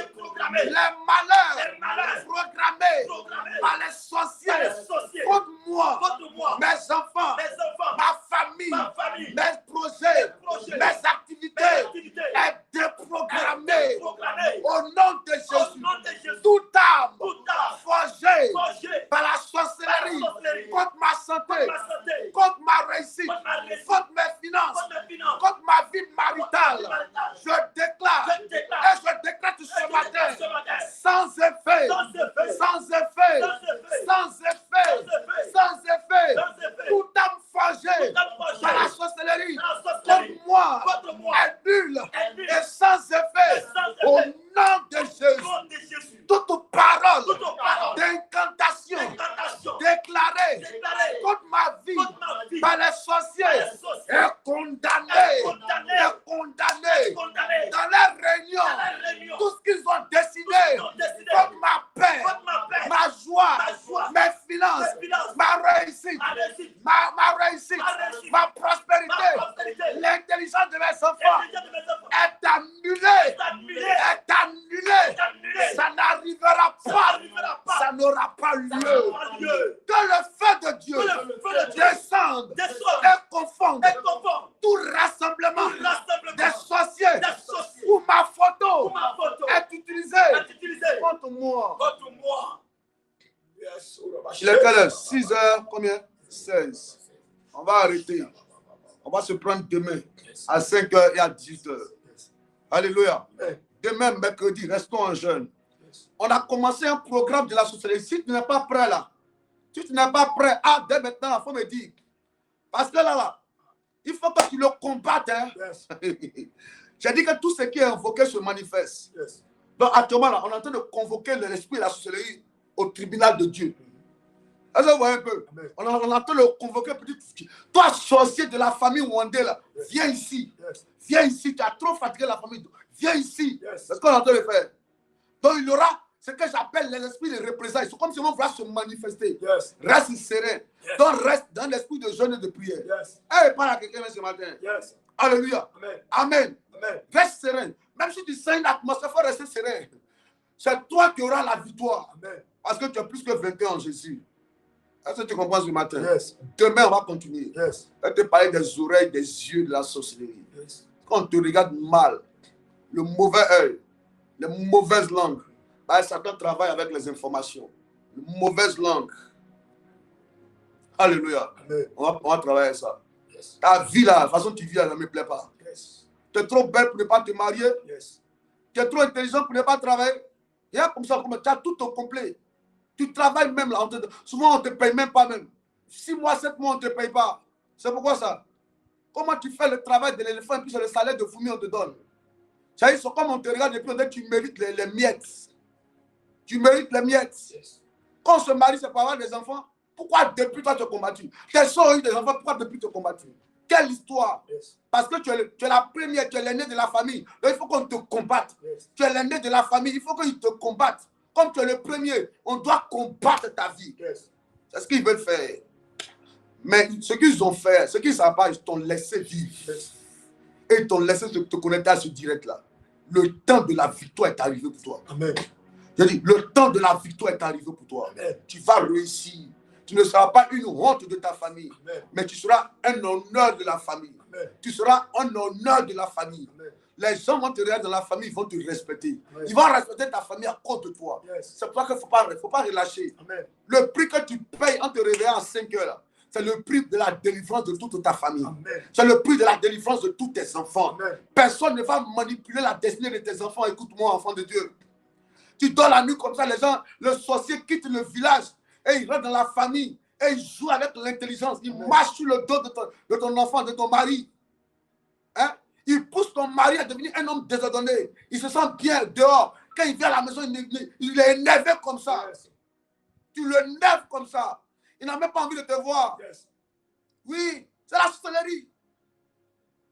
Les malheurs programmés par les sorciers contre moi, mes enfants, ma famille, mes projets, mes activités est déprogrammé. Au nom de Jésus, toute âme forgée par la sorcellerie contre ma santé, contre ma réussite, contre mes finances, contre ma vie maritale, je déclare et je décrète ce matin sans effet, toute âme forgée par la sorcellerie contre moi est nulle et sans effet. Au nom de Jésus, toute parole d'incantation déclarée contre ma vie par les sorciers est condamnée. Dans les réunions, tout ce qu'ils ont décidé contre ma paix, ma joie, mes finances, ma réussite, ma prospérité, l'intelligence de mes enfants est annulée. Ça n'arrivera pas. Ça n'aura pas lieu. Que le feu de Dieu descende et confonde tout rassemblement des sorciers où ma photo est utilisée contre moi. Il est quelle heure? 6 heures, combien? 16. On va arrêter. On va se prendre demain à 5 heures et à 18 heures. Alléluia. Demain, mercredi, restons en jeûne. On a commencé un programme de la sorcellerie. Si tu n'es pas prêt là, si tu n'es pas prêt, dès maintenant, il faut me dire. Parce que là, il faut que tu le combattes. Hein? Yes. J'ai dit que tout ce qui est invoqué se manifeste. Yes. Donc actuellement, là, on est en train de convoquer l'esprit de la sorcellerie au tribunal de Dieu. Est-ce que vous voyez un peu? On est en train de le convoquer. Toi, sorcier de la famille Wandé, là, viens ici. Yes. Viens ici, tu as trop fatigué la famille. Viens ici. Yes. C'est ce qu'on est en train de faire. Donc il y aura ce que j'appelle l'esprit de représailles. C'est comme si on voulait se manifester. Yes. Reste serein. Yes. Donc reste dans l'esprit de jeûne et de prière. Yes. Hey, parle à quelqu'un ce matin. Yes. Alléluia. Amen. Amen. Reste serein. Même si tu sens une atmosphère, il faut rester serein. C'est toi qui auras la victoire. Amen. Parce que tu as plus que 21 en Jésus. Est-ce que tu comprends ce matin? Yes. Demain, on va continuer. Yes. Je vais te parler des oreilles, des yeux, de la sorcellerie. Yes. Quand on te regarde mal, le mauvais œil, les mauvaises langues, Satan travaille avec les informations. Les mauvaises langues. Alléluia. On va travailler ça. Yes. Ta vie là, la façon dont tu vis là, ne me plaît pas. Yes. Tu es trop belle pour ne pas te marier. Yes. Tu es trop intelligent pour ne pas travailler. Il y a comme ça, tu as tout au complet. Tu travailles même là. Souvent, on ne te paye même pas même. 6 mois, 7 mois, on ne te paye pas. C'est pourquoi ça? Comment tu fais le travail de l'éléphant et puis c'est le salaire de fourmi on te donne? C'est comme on te regarde et puis on dit que tu mérites les miettes. Tu mérites les miettes. Yes. Quand on se marie, c'est pour avoir des enfants. Pourquoi depuis toi te combattu? Quels sont eu des enfants? Pourquoi depuis te combattu? quelle histoire? Yes. Parce que tu es la première, tu es l'aîné de la famille. Donc il faut qu'on te combatte. Yes. Tu es l'aîné de la famille, il faut qu'ils te combattent. Comme tu es le premier, on doit combattre ta vie. Yes. C'est ce qu'ils veulent faire. Mais ce qu'ils ont fait, ce qu'ils ne savent pas, ils t'ont laissé vivre. Yes. Et ils t'ont laissé te connecter à ce direct-là. Le temps de la victoire est arrivé pour toi. Amen. Je dis, le temps de la victoire est arrivé pour toi. Amen. Tu vas réussir. Tu ne seras pas une honte de ta famille, Amen. mais tu seras un honneur de la famille. Amen. Tu seras un honneur de la famille. Amen. Les gens vont te regarder dans la famille, ils vont te respecter. Amen. Ils vont respecter ta famille à cause de toi. Yes. C'est pour ça qu'il ne faut pas relâcher. Amen. Le prix que tu payes en te réveillant à 5 heures, là, c'est le prix de la délivrance de toute ta famille. Amen. C'est le prix de la délivrance de tous tes enfants. Amen. Personne ne va manipuler la destinée de tes enfants. Écoute-moi, enfant de Dieu. Tu dors la nuit comme ça, les gens, le sorcier quitte le village et il rentre dans la famille et il joue avec l'intelligence. Il marche sur le dos de ton enfant, de ton mari. Hein? Il pousse ton mari à devenir un homme désordonné. Il se sent bien dehors. Quand il vient à la maison, il est énervé comme ça. Yes. Tu le nerves comme ça. Il n'a même pas envie de te voir. Yes. Oui, c'est la sorcellerie.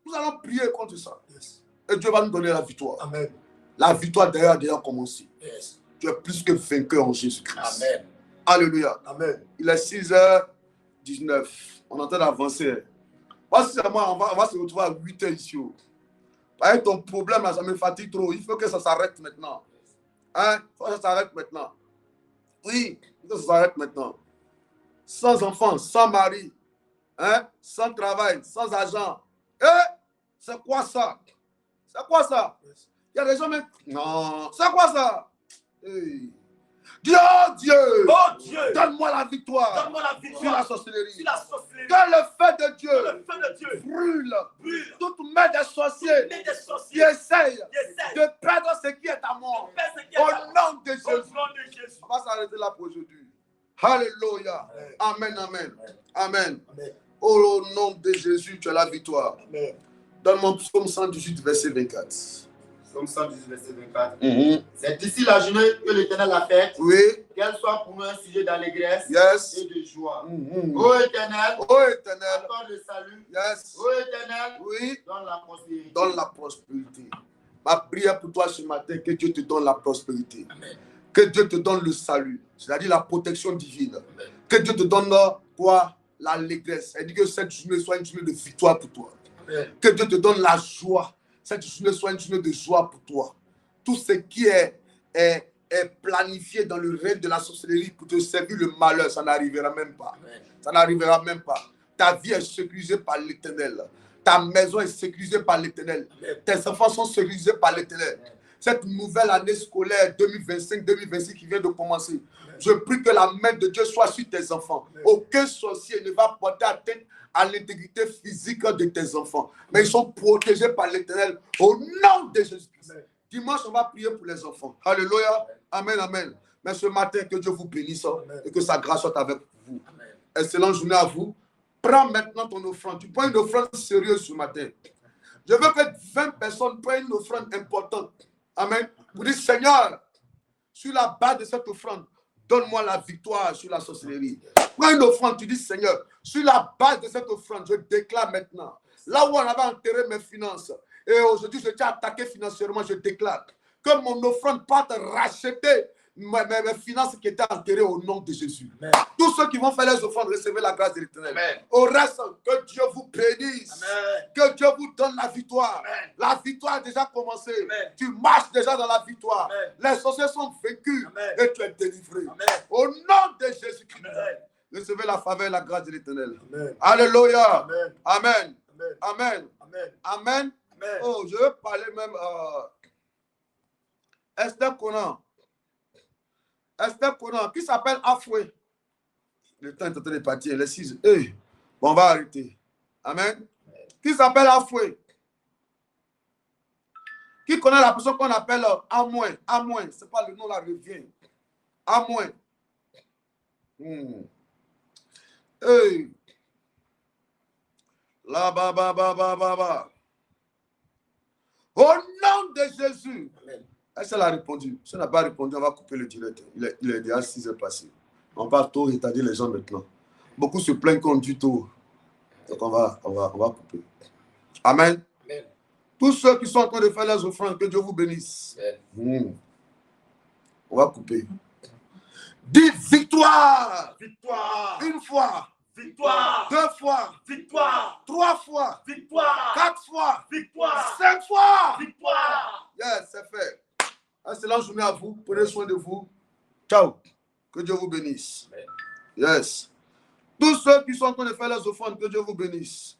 Nous allons prier contre ça. Yes. Et Dieu va nous donner la victoire. Amen. La victoire d'ailleurs a déjà commencé. Yes. Tu es plus que vainqueur en Jésus-Christ. Amen. Alléluia. Amen. Il est 6h19. On est en train d'avancer. Voici moi, on va se retrouver à 8h ici. Avec ton problème, là, ça me fatigue trop. Il faut que ça s'arrête maintenant. Hein? Il faut que ça s'arrête maintenant. Oui, il faut que ça s'arrête maintenant. Sans enfant, sans mari, hein? Sans travail, sans argent. Eh? C'est quoi ça? C'est quoi ça? Il y a des gens même... Non, c'est quoi ça? Hey. Dieu, Oh Dieu, donne-moi la victoire donne-moi la sur la victoire sorcellerie. sur la sorcellerie. Que le feu de Dieu Le feu de Dieu brûle brûle toute main des sorciers les qui sorciers essayent qui essaient de perdre ce qui est à moi. de faire ce qui est Au à moi. nom de Au Jésus. nom de Jésus. On va s'arrêter là pour aujourd'hui. Alléluia. Amen, amen. Amen. Amen. Au nom de Jésus, tu as la victoire. Amen. Donne-moi Psaume 118, verset 24. Psaume 118, verset 24. Mhm. C'est d'ici la journée que l'Éternel a faite, Oui. qu'elle soit pour nous un sujet d'allégresse Yes. et de joie. Mhm. Ô Éternel, Ô Éternel. accorde le salut. Yes. Ô Éternel, Oui. donne la prospérité. Donne la prospérité. Ma prière pour toi ce matin, que Dieu te donne la prospérité. Amen. Que Dieu te donne le salut, c'est-à-dire la protection divine. Amen. Que Dieu te donne quoi? L'allégresse. Elle dit que cette journée soit une journée de victoire pour toi. Amen. Que Dieu te donne la joie. Cette journée soit une journée de joie pour toi. Tout ce qui est planifié dans le règne de la sorcellerie pour te servir le malheur, ça n'arrivera même pas. Amen. Ça n'arrivera même pas. Ta vie est sécurisée par l'Éternel. Ta maison est sécurisée par l'Éternel. Amen. Tes enfants sont sécurisés par l'Éternel. Cette nouvelle année scolaire 2025-2026 qui vient de commencer, je prie que la main de Dieu soit sur tes enfants. Aucun sorcier ne va porter atteinte à l'intégrité physique de tes enfants. Mais ils sont protégés par l'Éternel au nom de Jésus-Christ. Dimanche, on va prier pour les enfants. Alléluia. Amen, amen. Mais ce matin, que Dieu vous bénisse et que sa grâce soit avec vous. Amen. Excellente journée à vous. Prends maintenant ton offrande. Tu prends une offrande sérieuse ce matin. Je veux que 20 personnes prennent une offrande importante. Amen. Vous dites, Seigneur, sur la base de cette offrande, donne-moi la victoire sur la sorcellerie. Prends une offrande, tu dis, Seigneur, sur la base de cette offrande, je déclare maintenant, là où on avait enterré mes finances, et aujourd'hui je t'ai attaqué financièrement, je déclare que mon offrande parte racheter mes finances qui étaient enterrées au nom de Jésus. Amen. Tous ceux qui vont faire les offrandes, recevez la grâce de l'Éternel. Amen. Au reste, que Dieu vous bénisse. Amen. Que Dieu vous donne la victoire. Amen. La victoire a déjà commencé. Amen. Tu marches déjà dans la victoire. Amen. Les sorciers sont vaincus. Amen. Et tu es délivré. Amen. Au nom de Jésus-Christ. Amen. Recevez la faveur et la grâce de l'Éternel. Amen. Alléluia. Amen. Amen. Amen. Amen. Amen. Amen. Amen. Oh, je veux parler même Esther Conan. Esther Conan, qui s'appelle Afoué. Le temps est en train de partir. Les 6. Hey. Bon, on va arrêter. Amen. Qui s'appelle Afoué. Qui connaît la personne qu'on appelle Amouin. Amouin. Ce n'est pas le nom, là revient. Amouin. Hey. Là, ba. Au nom de Jésus. Amen. Est-ce qu'elle a répondu? Si elle n'a pas répondu, on va couper le direct. Il est déjà 6 heures passées. On va tôt retarder les gens maintenant. Beaucoup se plaignent qu'on dit tôt. Donc on va couper. Amen. Amen. Tous ceux qui sont en train de faire les offrandes, que Dieu vous bénisse. On va couper. Dis victoire. Victoire. Une fois. Victoire. 2 fois. Victoire. 3 fois. Victoire. 4 fois. Victoire. 5 fois. Victoire. Yes, c'est fait. Excellente journée à vous. Prenez soin de vous. Ciao. Que Dieu vous bénisse. Amen. Yes. Tous ceux qui sont en train de faire les offrandes, que Dieu vous bénisse.